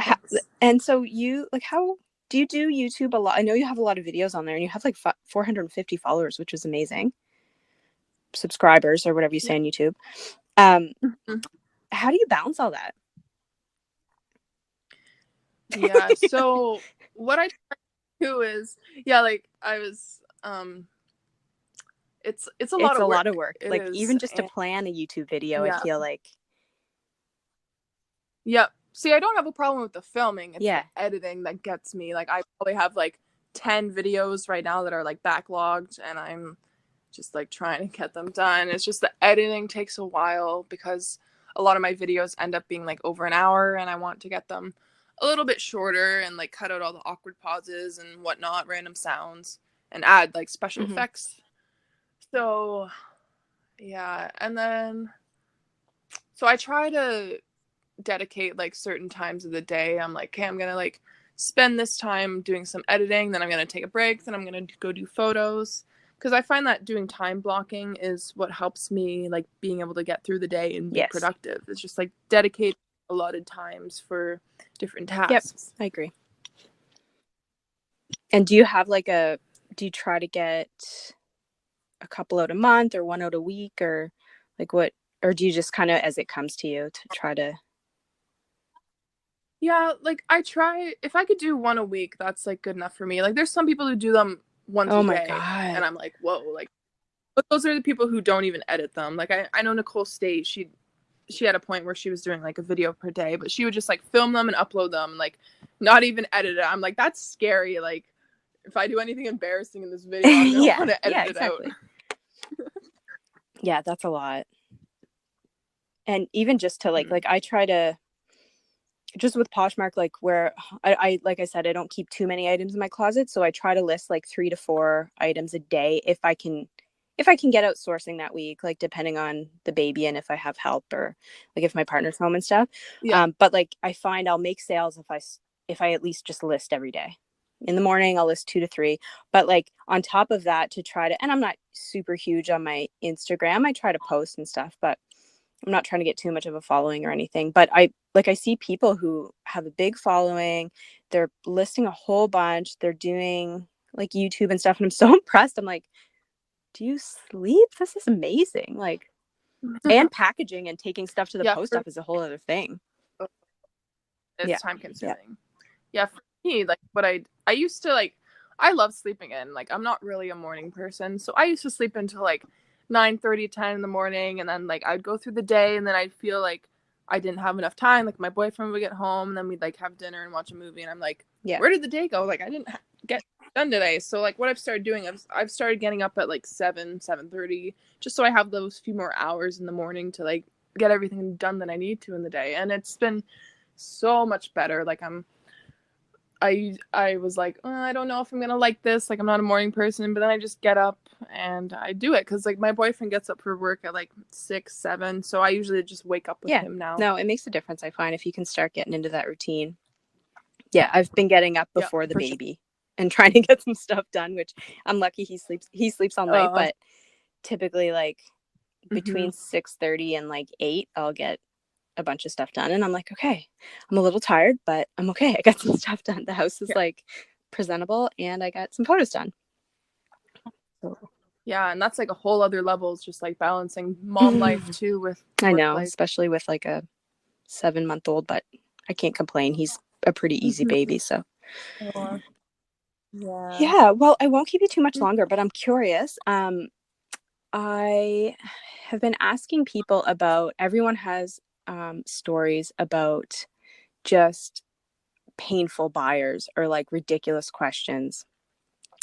S1: Thanks.
S2: And so you like how do you do YouTube a lot? I know you have a lot of videos on there, and you have like 450 followers, which is amazing. Subscribers or whatever you say on YouTube. Um, how do you balance all that?
S1: Yeah. So what I do is, yeah, like I was it's a lot
S2: It's
S1: of
S2: a lot of
S1: work.
S2: work.
S1: It
S2: Like
S1: is.
S2: even just to
S1: And
S2: plan a YouTube video, I
S1: yeah.
S2: feel like
S1: Yep. See, I don't have a problem with the filming. It's the
S2: yeah.
S1: editing that gets me. Like, I probably have like 10 videos right now that are like backlogged, and I'm just like trying to get them done. It's just the editing takes a while because a lot of my videos end up being like over an hour, and I want to get them a little bit shorter and like cut out all the awkward pauses and whatnot, random sounds, and add like special
S2: Mm-hmm.
S1: effects. So, yeah. And then, so I try to dedicate like certain times of the day. I'm like, okay, I'm gonna like spend this time doing some editing, then I'm gonna take a break, then I'm gonna go do photos, because I find that doing time blocking is what helps me like being able to get through the day and be
S2: Yes.
S1: productive. It's just like dedicate allotted times for different
S2: Yep.
S1: tasks.
S2: I agree. And do you try to get a couple out a month or one out a week or like what, or do you just kind of as it comes to you to try to?
S1: Yeah, like I try, if I could do one a week, that's like good enough for me. Like there's some people who do them once
S2: Oh
S1: a
S2: my
S1: day,
S2: God.
S1: and I'm like, whoa, like, but those are the people who don't even edit them. Like I know Nicole State, she had a point where she was doing like a video per day, but she would just like film them and upload them and like not even edit it. I'm like, that's scary. Like if I do anything embarrassing in this video, I'm gonna
S2: Yeah.
S1: want to edit
S2: Yeah,
S1: it out.
S2: exactly. Yeah, that's a lot. And even just to like I try to just with Poshmark, like where I like I said, I don't keep too many items in my closet. So I try to list like 3 to 4 items a day if I can get outsourcing that week, like depending on the baby and if I have help or like if my partner's home and stuff.
S1: Yeah.
S2: But like I find I'll make sales if I at least just list every day. In the morning, I'll list 2 to 3. But like on top of that, to try to, and I'm not super huge on my Instagram. I try to post and stuff, but I'm not trying to get too much of a following or anything, but I see people who have a big following. They're listing a whole bunch. They're doing like YouTube and stuff. And I'm so impressed. I'm like, do you sleep? This is amazing. Like, and packaging and taking stuff to the
S1: Yeah,
S2: post
S1: for
S2: office is a whole other thing.
S1: me, it's
S2: Yeah.
S1: time
S2: Yeah.
S1: consuming. Yeah, for me, like what I used to like, I love sleeping in. Like I'm not really a morning person, so I used to sleep until like 9:30, 10 in the morning, and then like I'd go through the day, and then I'd feel like I didn't have enough time. Like my boyfriend would get home, and then we'd like have dinner and watch a movie, and I'm like,
S2: Yeah.
S1: where did the day go? Like I didn't get done today. So like what I've started doing, I've started getting up at like 7:30, just so I have those few more hours in the morning to like get everything done that I need to in the day, and it's been so much better. Like I was like, I don't know if I'm gonna like this. Like, I'm not a morning person, but then I just get up and I do it because like my boyfriend gets up for work at like 6, 7, so I usually just wake up with him now.
S2: No, it makes a difference. I find if you can start getting into that routine. Yeah, I've been getting up before the baby and trying to get some stuff done, which I'm lucky he sleeps all night, but typically like between 6:30 and like 8, I'll get a bunch of stuff done, and I'm like, okay, I'm a little tired, but I'm okay. I got some stuff done. The house is like presentable, and I got some photos done.
S1: Yeah, and that's like a whole other level. It's just like balancing mom life too with
S2: I know,
S1: life.
S2: Especially with like a 7-month-old, but I can't complain. He's a pretty easy baby, so. Yeah, well, I won't keep you too much longer, but I'm curious. I have been asking people about, everyone has stories about just painful buyers or like ridiculous questions.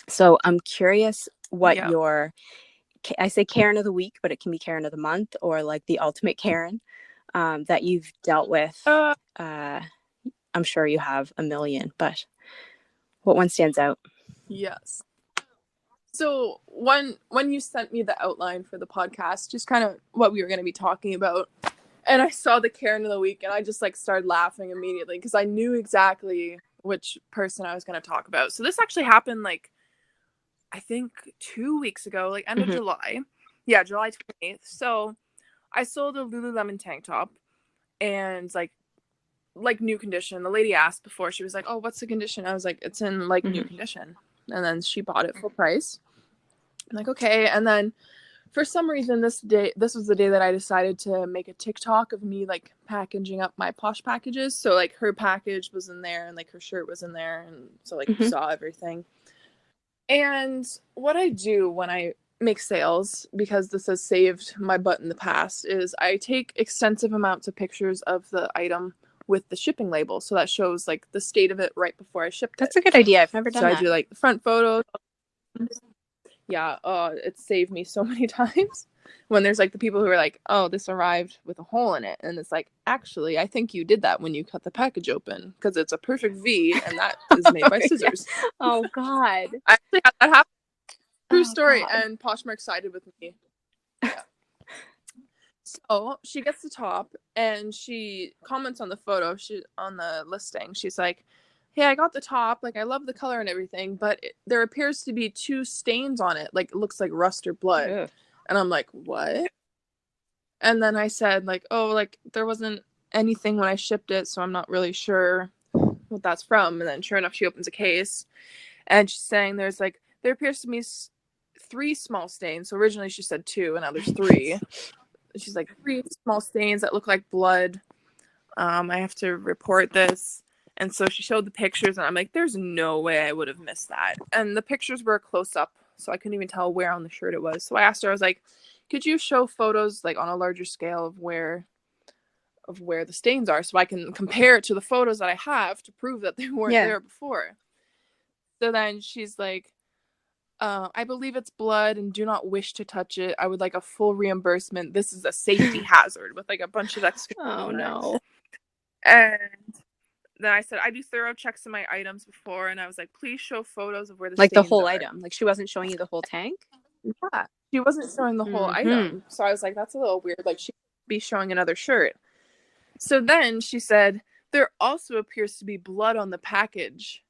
S2: So I'm curious what your, I say Karen of the week, but it can be Karen of the month or like the ultimate Karen that you've dealt with. I'm sure you have a million, but what one stands out?
S1: Yes. So when you sent me the outline for the podcast, just kind of what we were going to be talking about, and I saw the Karen of the week, and I just like started laughing immediately because I knew exactly which person I was going to talk about. So this actually happened like, I think 2 weeks ago, like end of July. Yeah, July 28th. So I sold a Lululemon tank top, and like new condition. The lady asked before, she was like, oh, what's the condition? I was like, it's in like new condition. And then she bought it full price. I'm like, okay. And then for some reason this was the day that I decided to make a TikTok of me like packaging up my Posh packages. So like her package was in there and like her shirt was in there, and so like you saw everything. And what I do when I make sales, because this has saved my butt in the past, is I take extensive amounts of pictures of the item with the shipping label, so that shows like the state of it right before I shipped it.
S2: That's a good idea. I've never done that.
S1: So I do like the front photos. Yeah, it saved me so many times when there's like the people who are like, oh, this arrived with a hole in it, and it's like, actually, I think you did that when you cut the package open because it's a perfect V, and that is made by scissors.
S2: Oh God,
S1: I actually had that happen. True story. God. And Poshmark sided with me. Yeah. So she gets the top, and she comments on the photo. On the listing, she's like, hey, I got the top, like I love the color and everything, but there appears to be 2 stains on it, like it looks like rust or blood. Ugh. And I'm like, what? And then I said like, oh, like there wasn't anything when I shipped it, so I'm not really sure what that's from. And then sure enough, she opens a case, and she's saying there appears to be 3 small stains. So originally she said 2, and now there's 3. She's like, 3 small stains that look like blood. I have to report this. And so she showed the pictures, and I'm like, there's no way I would have missed that. And the pictures were close up, so I couldn't even tell where on the shirt it was. So I asked her, I was like, could you show photos like on a larger scale of where the stains are, so I can compare it to the photos that I have to prove that they weren't there before? So then she's like, I believe it's blood and do not wish to touch it. I would like a full reimbursement. This is a safety hazard with like a bunch of exclamation marks. No. And then I said, I do thorough checks of my items before, and I was like, please show photos of where the stains
S2: the whole
S1: are.
S2: item. Like she wasn't showing you the whole tank?
S1: Yeah, she wasn't showing the whole item. So I was like, that's a little weird. Like she could be showing another shirt. So then she said, there also appears to be blood on the package.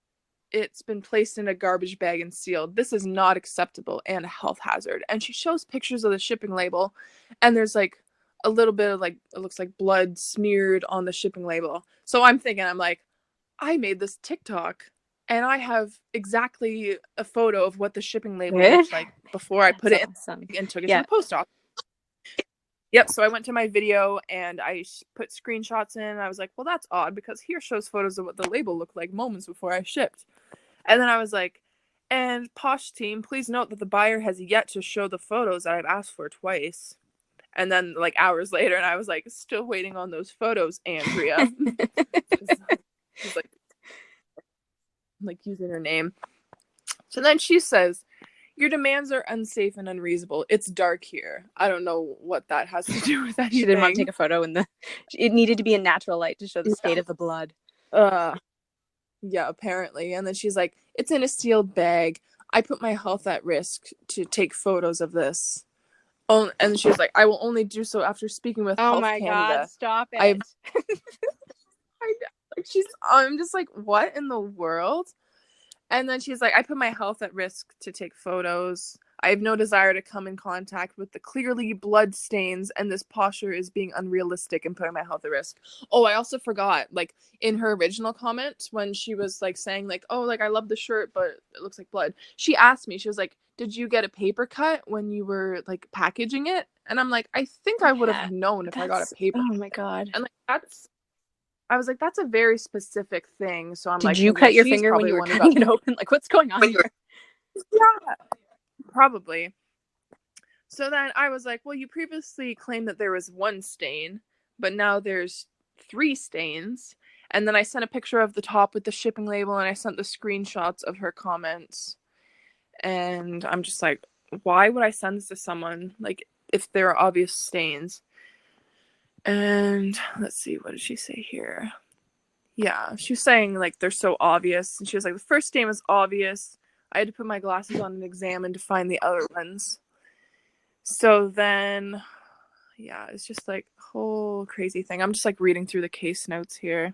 S1: It's been placed in a garbage bag and sealed. This is not acceptable and a health hazard. And she shows pictures of the shipping label, and there's like a little bit of like, it looks like blood smeared on the shipping label. So I'm like, I made this TikTok, and I have exactly a photo of what the shipping label looked like before I put it in and took it to the post office. Yep, so I went to my video, and I put screenshots in. I was like, well, that's odd, because here shows photos of what the label looked like moments before I shipped. And then I was like, and Posh team, please note that the buyer has yet to show the photos that I've asked for twice. And then like hours later, and I was like, still waiting on those photos, Andrea. She's like using her name. So then she says, your demands are unsafe and unreasonable. It's dark here. I don't know what that has to do with anything.
S2: She didn't want to take a photo it needed to be in natural light to show the state of the blood.
S1: Yeah, apparently. And then she's like, it's in a sealed bag. I put my health at risk to take photos of this. Oh, and she was like, I will only do so after speaking with
S2: Oh
S1: Health
S2: my God,
S1: Canada.
S2: stop
S1: I've
S2: it.
S1: I'm just like, what in the world? And then she's like, I put my health at risk to take photos. I have no desire to come in contact with the clearly blood stains, and this posture is being unrealistic and putting my health at risk. Oh, I also forgot, like, in her original comment, when she was, like, saying, like, oh, like, I love the shirt, but it looks like blood. She asked me, she was like, did you get a paper cut when you were, like, packaging it? And I'm like, I think I would have known if I got a paper cut.
S2: Oh my God.
S1: And, like, I was like, that's a very specific thing. So I'm
S2: Did
S1: like,
S2: you
S1: thinking, well,
S2: cut your
S1: she's
S2: finger when
S1: probably
S2: you
S1: the
S2: were
S1: one who got.
S2: cutting it open? Like, what's going on here?
S1: Yeah, probably. So then I was like, well, you previously claimed that there was one stain, but now there's 3 stains. And then I sent a picture of the top with the shipping label, and I sent the screenshots of her comments. And I'm just like, why would I send this to someone, like, if there are obvious stains? And let's see, what did she say here? Yeah, she was saying, like, they're so obvious. And she was like, the first stain was obvious. I had to put my glasses on and examine to find the other ones. So then, yeah, it's just like a whole crazy thing. I'm just like reading through the case notes here.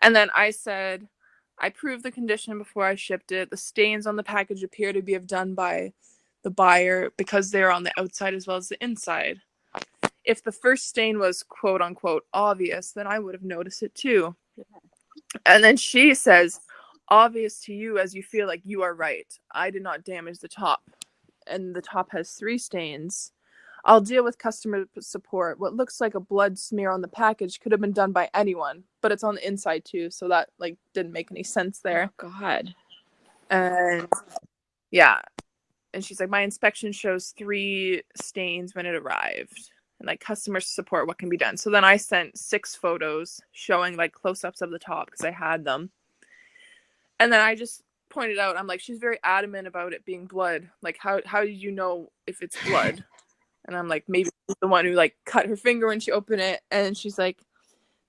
S1: And then I said, I proved the condition before I shipped it. The stains on the package appear to be done by the buyer because they're on the outside as well as the inside. If the first stain was quote unquote obvious, then I would have noticed it too. And then she says, obvious to you as you feel like you are right. I did not damage the top. And the top has 3 stains. I'll deal with customer support. What looks like a blood smear on the package could have been done by anyone, but it's on the inside too, so that like didn't make any sense there.
S2: Oh God.
S1: And yeah. And she's like, my inspection shows 3 stains when it arrived. And like customer support, what can be done? So then I sent 6 photos showing like close-ups of the top because I had them. And then I just pointed out, I'm like, she's very adamant about it being blood. Like, how do you know if it's blood? And I'm like, maybe she's the one who like cut her finger when she opened it. And she's like,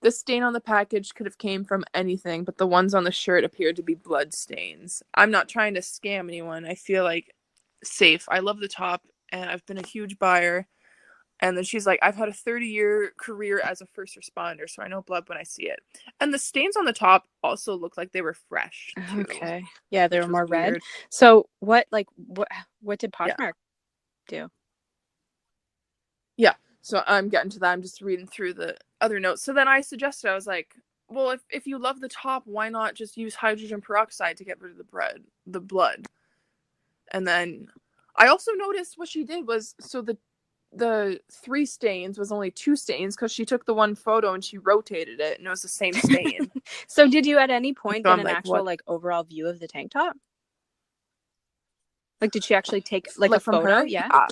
S1: the stain on the package could have came from anything, but the ones on the shirt appeared to be blood stains. I'm not trying to scam anyone. I feel like safe. I love the top, and I've been a huge buyer. And then she's like, I've had a 30-year career as a first responder, so I know blood when I see it. And the stains on the top also looked like they were fresh, too.
S2: Okay. Yeah, they were more
S1: weird.
S2: red. So what did Poshmark do?
S1: Yeah. So I'm getting to that. I'm just reading through the other notes. So then I suggested, I was like, well, if you love the top, why not just use hydrogen peroxide to get rid of the blood? And then I also noticed what she did was, so the 3 stains was only 2 stains because she took the one photo and she rotated it and it was the same stain.
S2: So did you at any point
S1: So
S2: get
S1: I'm
S2: an
S1: like,
S2: actual
S1: what?
S2: like overall view of the tank top? Like, did she actually take like a
S1: from
S2: photo?
S1: her?
S2: Yeah.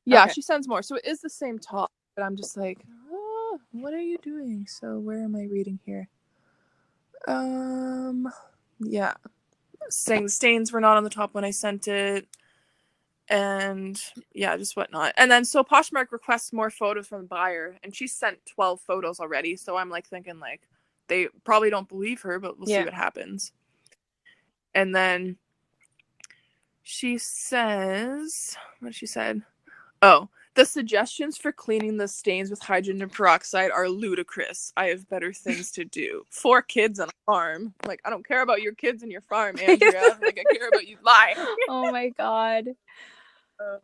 S1: Yeah,
S2: Okay.
S1: she sends more. So it is the same top, but I'm just like, oh, what are you doing? So where am I reading here? Yeah. Saying the stains were not on the top when I sent it. And yeah, just whatnot. And then so Poshmark requests more photos from the buyer, and she sent 12 photos already. So I'm like thinking like they probably don't believe her, but we'll see what happens. And then she says, what she said? Oh, the suggestions for cleaning the stains with hydrogen peroxide are ludicrous. I have better things to do. 4 kids on a farm. Like, I don't care about your kids and your farm, Andrea. Like, I care about you lying.
S2: Oh my God.
S1: So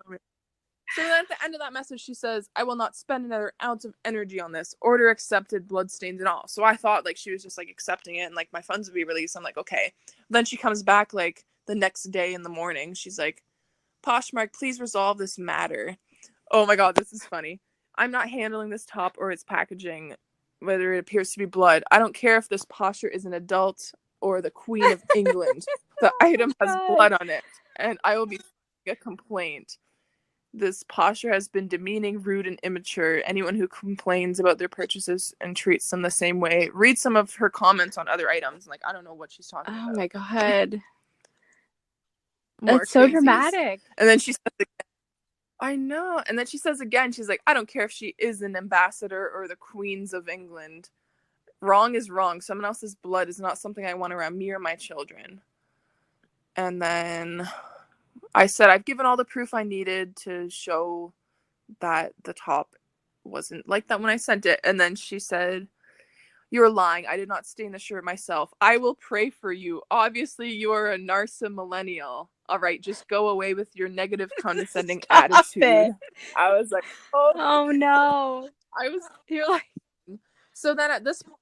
S1: then at the end of that message, she says, I will not spend another ounce of energy on this. Order accepted, bloodstains and all. So I thought like she was just like accepting it and like my funds would be released. I'm like, okay. Then she comes back like the next day in the morning. She's like, Poshmark, please resolve this matter. Oh my God, this is funny. I'm not handling this top or its packaging, whether it appears to be blood. I don't care if this posture is an adult or the Queen of England. The item has blood on it, and I will be filing a complaint. This posture has been demeaning, rude, and immature. Anyone who complains about their purchases and treats them the same way. Read some of her comments on other items. Like, I don't know what she's talking about.
S2: Oh my God.
S1: More
S2: That's so
S1: crazies.
S2: dramatic.
S1: And then she says, I know. And then she says again, she's like, I don't care if she is an ambassador or the Queens of England. wrong is wrong. Someone else's blood is not something I want around me or my children. And then I said I've given all the proof I needed to show that the top wasn't like that when I sent it. And then she said, "You're lying. I did not stain the shirt myself. I will pray for you. Obviously, you are a narcissist millennial. All right, just go away with your negative, condescending attitude."
S2: It.
S1: I was like, oh.
S2: Oh no.
S1: You're like, so then at this point,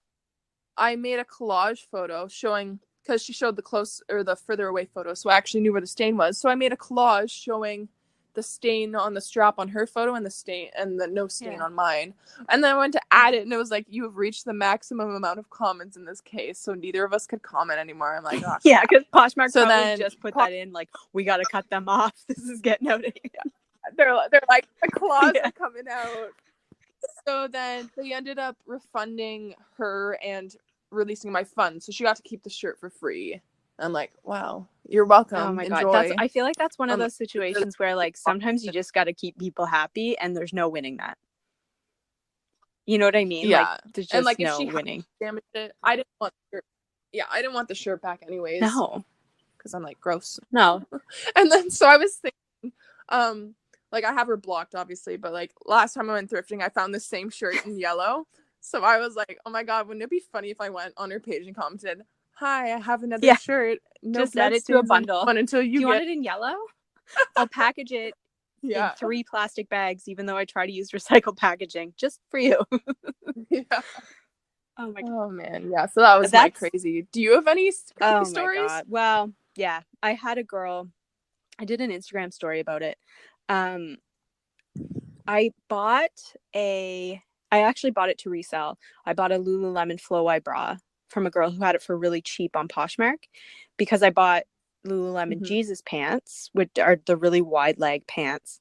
S1: I made a collage photo showing, because she showed the close or the further away photo, so I actually knew where the stain was. So I made a collage showing the stain on the strap on her photo and the stain and the no stain on mine. And then I went to add it, and it was like, "You have reached the maximum amount of comments in this case," so neither of us could comment anymore. I'm like, oh,
S2: yeah, because Poshmark
S1: so
S2: probably
S1: then
S2: just put that in, like, we got to cut them off. This is getting out of here.
S1: They're like, the claws are coming out. So then they ended up refunding her and releasing my funds, so she got to keep the shirt for free. I'm like, wow, you're welcome.
S2: Oh my
S1: Enjoy.
S2: God. I feel like that's one of those situations where, like, sometimes you just got to keep people happy, and there's no winning that. You know what I mean?
S1: Yeah.
S2: Like, there's just
S1: like,
S2: no
S1: if she
S2: winning.
S1: Damaged it, I didn't want the shirt. Yeah, I didn't want the shirt back anyways.
S2: No.
S1: Because I'm like, gross.
S2: No.
S1: And then so I was thinking, like, I have her blocked obviously, but like last time I went thrifting, I found the same shirt in yellow. So I was like, oh my God, wouldn't it be funny if I went on her page and commented, "Hi, I have another shirt. No,
S2: just add it to a bundle.
S1: Until you
S2: want it in yellow? I'll package it
S1: in
S2: 3 plastic bags, even though I try to use recycled packaging, just for you.
S1: Yeah.
S2: Oh my God.
S1: Oh man, yeah. So that was my crazy. Do you have any stories?
S2: My God. Well, yeah. I had a girl. I did an Instagram story about it. I actually bought it to resell. I bought a Lululemon Flow-Eye bra from a girl who had it for really cheap on Poshmark, because I bought Lululemon Jesus pants, which are the really wide leg pants.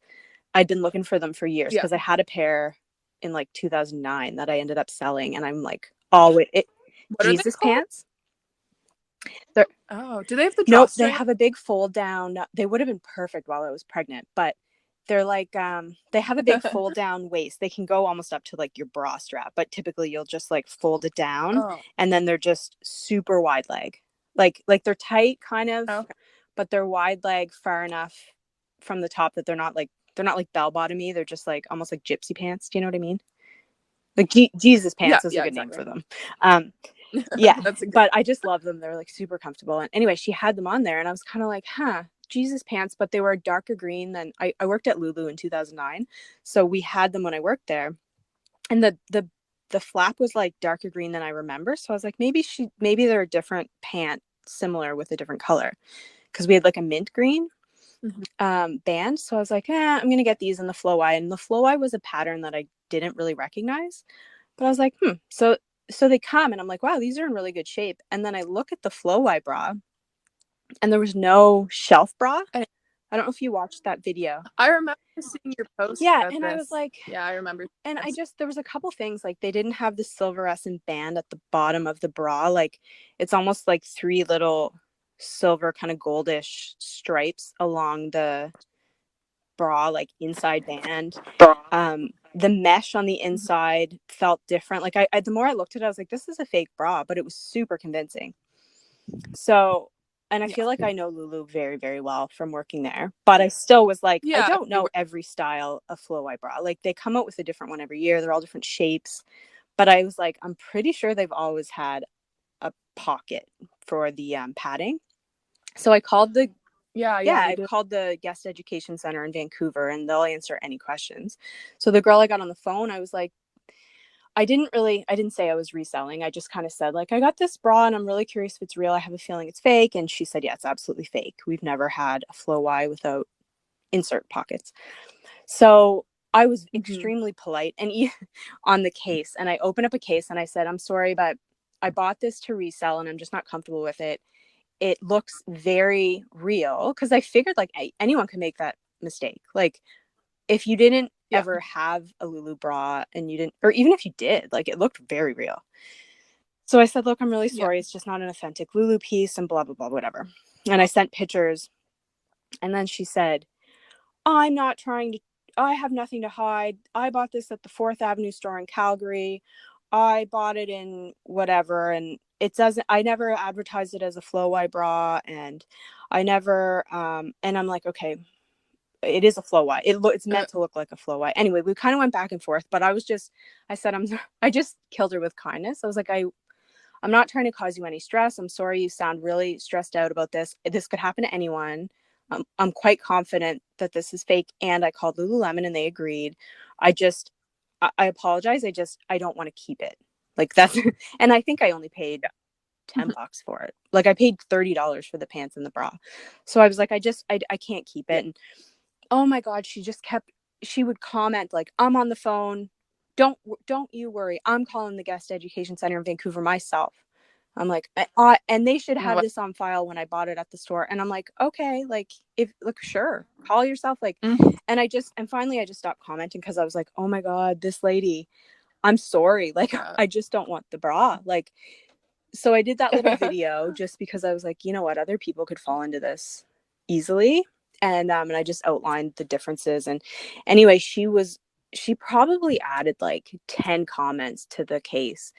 S2: I'd been looking for them for years because I had a pair in like 2009 that I ended up selling, and I'm like, Jesus pants.
S1: Do they have the drawstring?
S2: Nope, they have a big fold down. They would have been perfect while I was pregnant, but they're like, they have a big fold down waist. They can go almost up to like your bra strap, but typically you'll just like fold it down, and then they're just super wide leg. Like they're tight kind of, but they're wide leg far enough from the top that they're not like bell bottomy. They're just like almost like gypsy pants. Do you know what I mean? Like Jesus pants is a good name for them. Yeah, but I just love them. They're like super comfortable. And anyway, she had them on there, and I was kind of like, Jesus pants, but they were a darker green than I worked at Lulu in 2009. So we had them when I worked there. And the flap was like darker green than I remember. So I was like, maybe they're a different pant similar with a different color. Cause we had like a mint green band. So I was like, I'm going to get these in the Flow-Eye. And the Flow-Eye was a pattern that I didn't really recognize, but I was like, So they come, and I'm like, wow, these are in really good shape. And then I look at the Flow-Eye bra, and there was no shelf bra. I don't know if you watched that video.
S1: I remember seeing your post.
S2: Yeah, and I was like,
S1: yeah, I remember.
S2: And there was a couple things, like they didn't have the silverescent band at the bottom of the bra. Like it's almost like 3 little silver kind of goldish stripes along the bra, like inside band. The mesh on the inside felt different. Like I the more I looked at it, I was like, this is a fake bra, but it was super convincing. So, and I feel like I know Lulu very, very well from working there, but I still was like, I don't know every style of Flow-Eye bra. Like they come out with a different one every year. They're all different shapes, but I was like, I'm pretty sure they've always had a pocket for the padding. So I called I called the guest education center in Vancouver, and they'll answer any questions. So the girl I got on the phone, I was like, I didn't say I was reselling. I just kind of said, like, I got this bra and I'm really curious if it's real. I have a feeling it's fake. And she said, yeah, it's absolutely fake. We've never had a Flow-Eye without insert pockets. So I was extremely polite and on the case. And I opened up a case and I said, I'm sorry, but I bought this to resell and I'm just not comfortable with it. It looks very real, because I figured like anyone could make that mistake. Like if you didn't ever have a Lulu bra and you didn't, or even if you did, like it looked very real. So I said, look, I'm really sorry. It's just not an authentic Lulu piece and blah, blah, blah, whatever. And I sent pictures. And then she said, I have nothing to hide. I bought this at the 4th Avenue store in Calgary. I bought it in whatever, and it doesn't, I never advertised it as a flow eye bra, and I never, and I'm like, okay, it is a flow eye. It's meant to look like a flow eye. Anyway, we kind of went back and forth, but I said, I just killed her with kindness. I was like, I'm not trying to cause you any stress. I'm sorry you sound really stressed out about this. This could happen to anyone. I'm quite confident that this is fake. And I called Lululemon and they agreed. I apologize. I don't want to keep it. Like that's, and I think I only paid $10 for it. Like I paid $30 for the pants and the bra. So I was like, I can't keep it. And oh my God, she would comment like, I'm on the phone. Don't you worry. I'm calling the guest education center in Vancouver myself. I'm like, and they should have this on file when I bought it at the store. And I'm like, okay, like sure, call yourself. Like, and finally I just stopped commenting because I was like, oh my God, this lady, I'm sorry. Like, I just don't want the bra. Like, so I did that little video just because I was like, you know what, other people could fall into this easily. And I just outlined the differences. And anyway, she probably added like 10 comments to the case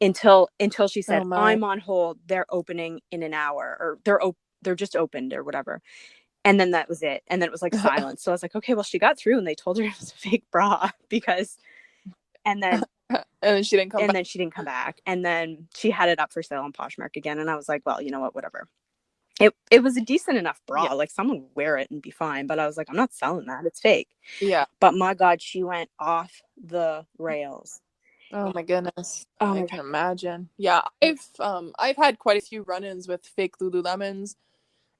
S2: until she said, I'm on hold, they're opening in an hour, or they're just opened or whatever. And then that was it. And then it was like silence. So I was like, okay, well, she got through and they told her it was a fake bra because, and then
S1: and then she didn't come back.
S2: Then she didn't come back. And then she had it up for sale on Poshmark again. And I was like, well, you know what, whatever. It was a decent enough bra. Yeah. Like someone would wear it and be fine. But I was like, I'm not selling that. It's fake.
S1: Yeah.
S2: But my God, she went off the rails.
S1: Oh my goodness. I can imagine. Yeah. I've had quite a few run-ins with fake Lululemons.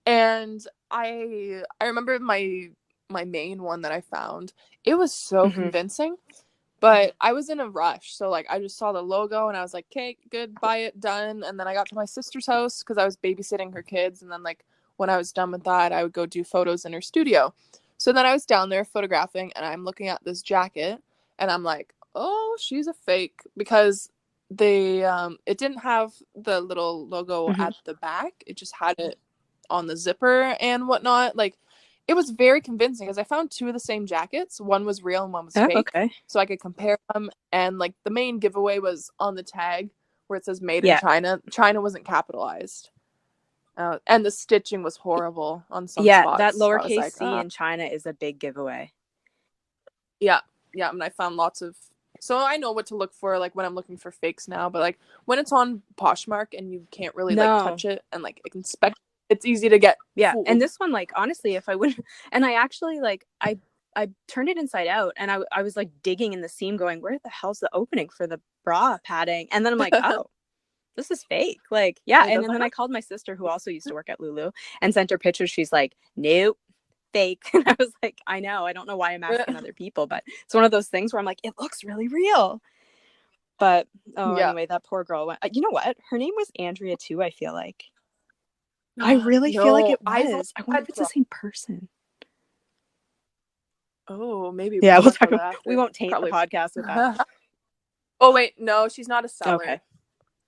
S1: And I remember my main one that I found. It was so convincing. But I was in a rush, so like I just saw the logo and I was like, okay, good, buy it, done. And then I got to my sister's house because I was babysitting her kids, and then like when I was done with that, I would go do photos in her studio. So then I was down there photographing, and I'm looking at this jacket, and I'm like, oh, she's a fake, because it didn't have the little logo at the back. It just had it on the zipper and whatnot. Like, it was very convincing because I found two of the same jackets. One was real and one was fake.
S2: Okay.
S1: So I could compare them. And like the main giveaway was on the tag where it says made in China. China wasn't capitalized. And the stitching was horrible on some spots.
S2: That lowercase c in China is a big giveaway.
S1: Yeah. Yeah. And I found lots of, so I know what to look for, like when I'm looking for fakes now, but like when it's on Poshmark and you can't really like touch it and like inspect, it's easy to get fooled.
S2: And this one, like, honestly, if I would, and I actually like, I turned it inside out, and I was like digging in the seam going, where the hell's the opening for the bra padding? And then I'm like, oh, this is fake. Like, yeah. And then I called my sister, who also used to work at Lulu, and sent her pictures. She's like, nope, fake. And I was like, I know, I don't know why I'm asking other people, but it's one of those things where I'm like, it looks really real. But anyway, that poor girl went, you know what? Her name was Andrea too, I feel like. I really feel like it was. I wonder if it's the same person.
S1: Oh, maybe.
S2: Yeah, we'll talk about, we won't taint the podcast with that.
S1: Oh, wait, no, she's not a seller. Okay.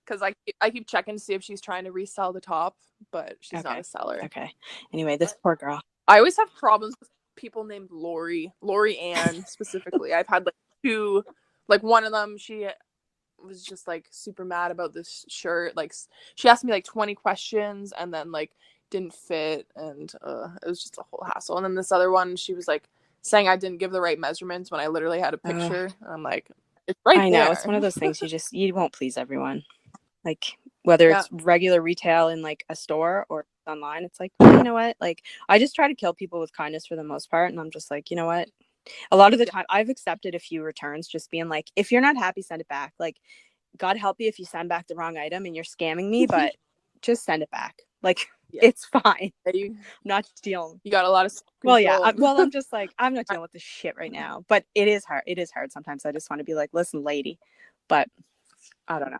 S1: Because I keep checking to see if she's trying to resell the top, but she's not a seller.
S2: Okay. Anyway, this poor girl.
S1: I always have problems with people named Lori Ann specifically. I've had like two, like one of them, she was just like super mad about this shirt. Like she asked me like 20 questions and then like didn't fit, and it was just a whole hassle. And then this other one, she was like saying I didn't give the right measurements when I literally had a picture. And I'm like, it's right there.
S2: I know, it's one of those things you won't please everyone. Like whether it's regular retail in like a store or online, it's like, well, you know what? Like I just try to kill people with kindness for the most part, and I'm just like, you know what? A lot of the time I've accepted a few returns, just being like, if you're not happy, send it back. Like, God help you if you send back the wrong item and you're scamming me, but just send it back. Like, it's fine. I'm not dealing.
S1: You got a lot of
S2: control. Well, yeah. I'm just like, I'm not dealing with this shit right now. But it is hard. It is hard. Sometimes I just want to be like, listen, lady. But I don't know.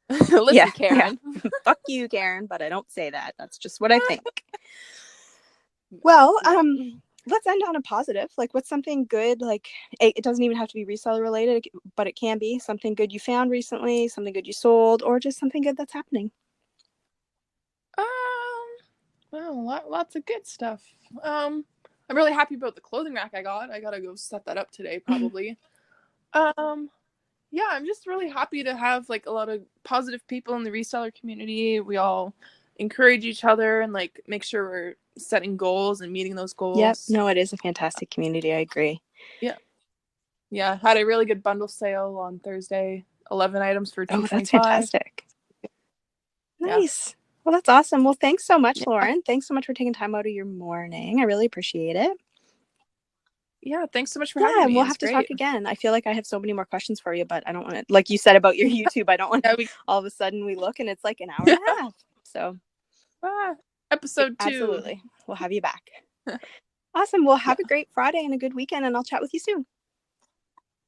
S1: Listen, Karen.
S2: Yeah. Fuck you, Karen. But I don't say that. That's just what I think. Well, let's end on a positive. Like, what's something good? Like, it doesn't even have to be reseller related, but it can be something good you found recently, something good you sold, or just something good that's happening.
S1: Well, lots of good stuff. I'm really happy about the clothing rack I got. I gotta go set that up today, probably. Yeah, I'm just really happy to have like a lot of positive people in the reseller community. We all encourage each other and like make sure we're setting goals and meeting those
S2: Yep.
S1: goals.
S2: No, it is a fantastic community. I agree.
S1: Yeah. Yeah, had a really good bundle sale on Thursday. 11 items for
S2: Oh, that's
S1: 225.
S2: fantastic.
S1: Yeah.
S2: Nice. Well, that's awesome. Well, thanks so much,
S1: Yeah.
S2: Lauren. Thanks so much for taking time out of your morning. I really appreciate it.
S1: Yeah, thanks so much for having
S2: Yeah,
S1: me.
S2: we'll
S1: It was
S2: have to talk
S1: great.
S2: again. I feel like I have so many more questions for you, but I don't want to, like you said about your YouTube, I don't want
S1: Yeah,
S2: all of a sudden we look and it's like an hour and
S1: yeah.
S2: a half. So,
S1: Episode 2.
S2: absolutely. We'll have you back. Awesome. Well,
S1: Yeah.
S2: have a great Friday and a good weekend, and I'll chat with you soon.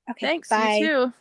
S2: Okay,
S1: Thanks, you
S2: bye.
S1: too.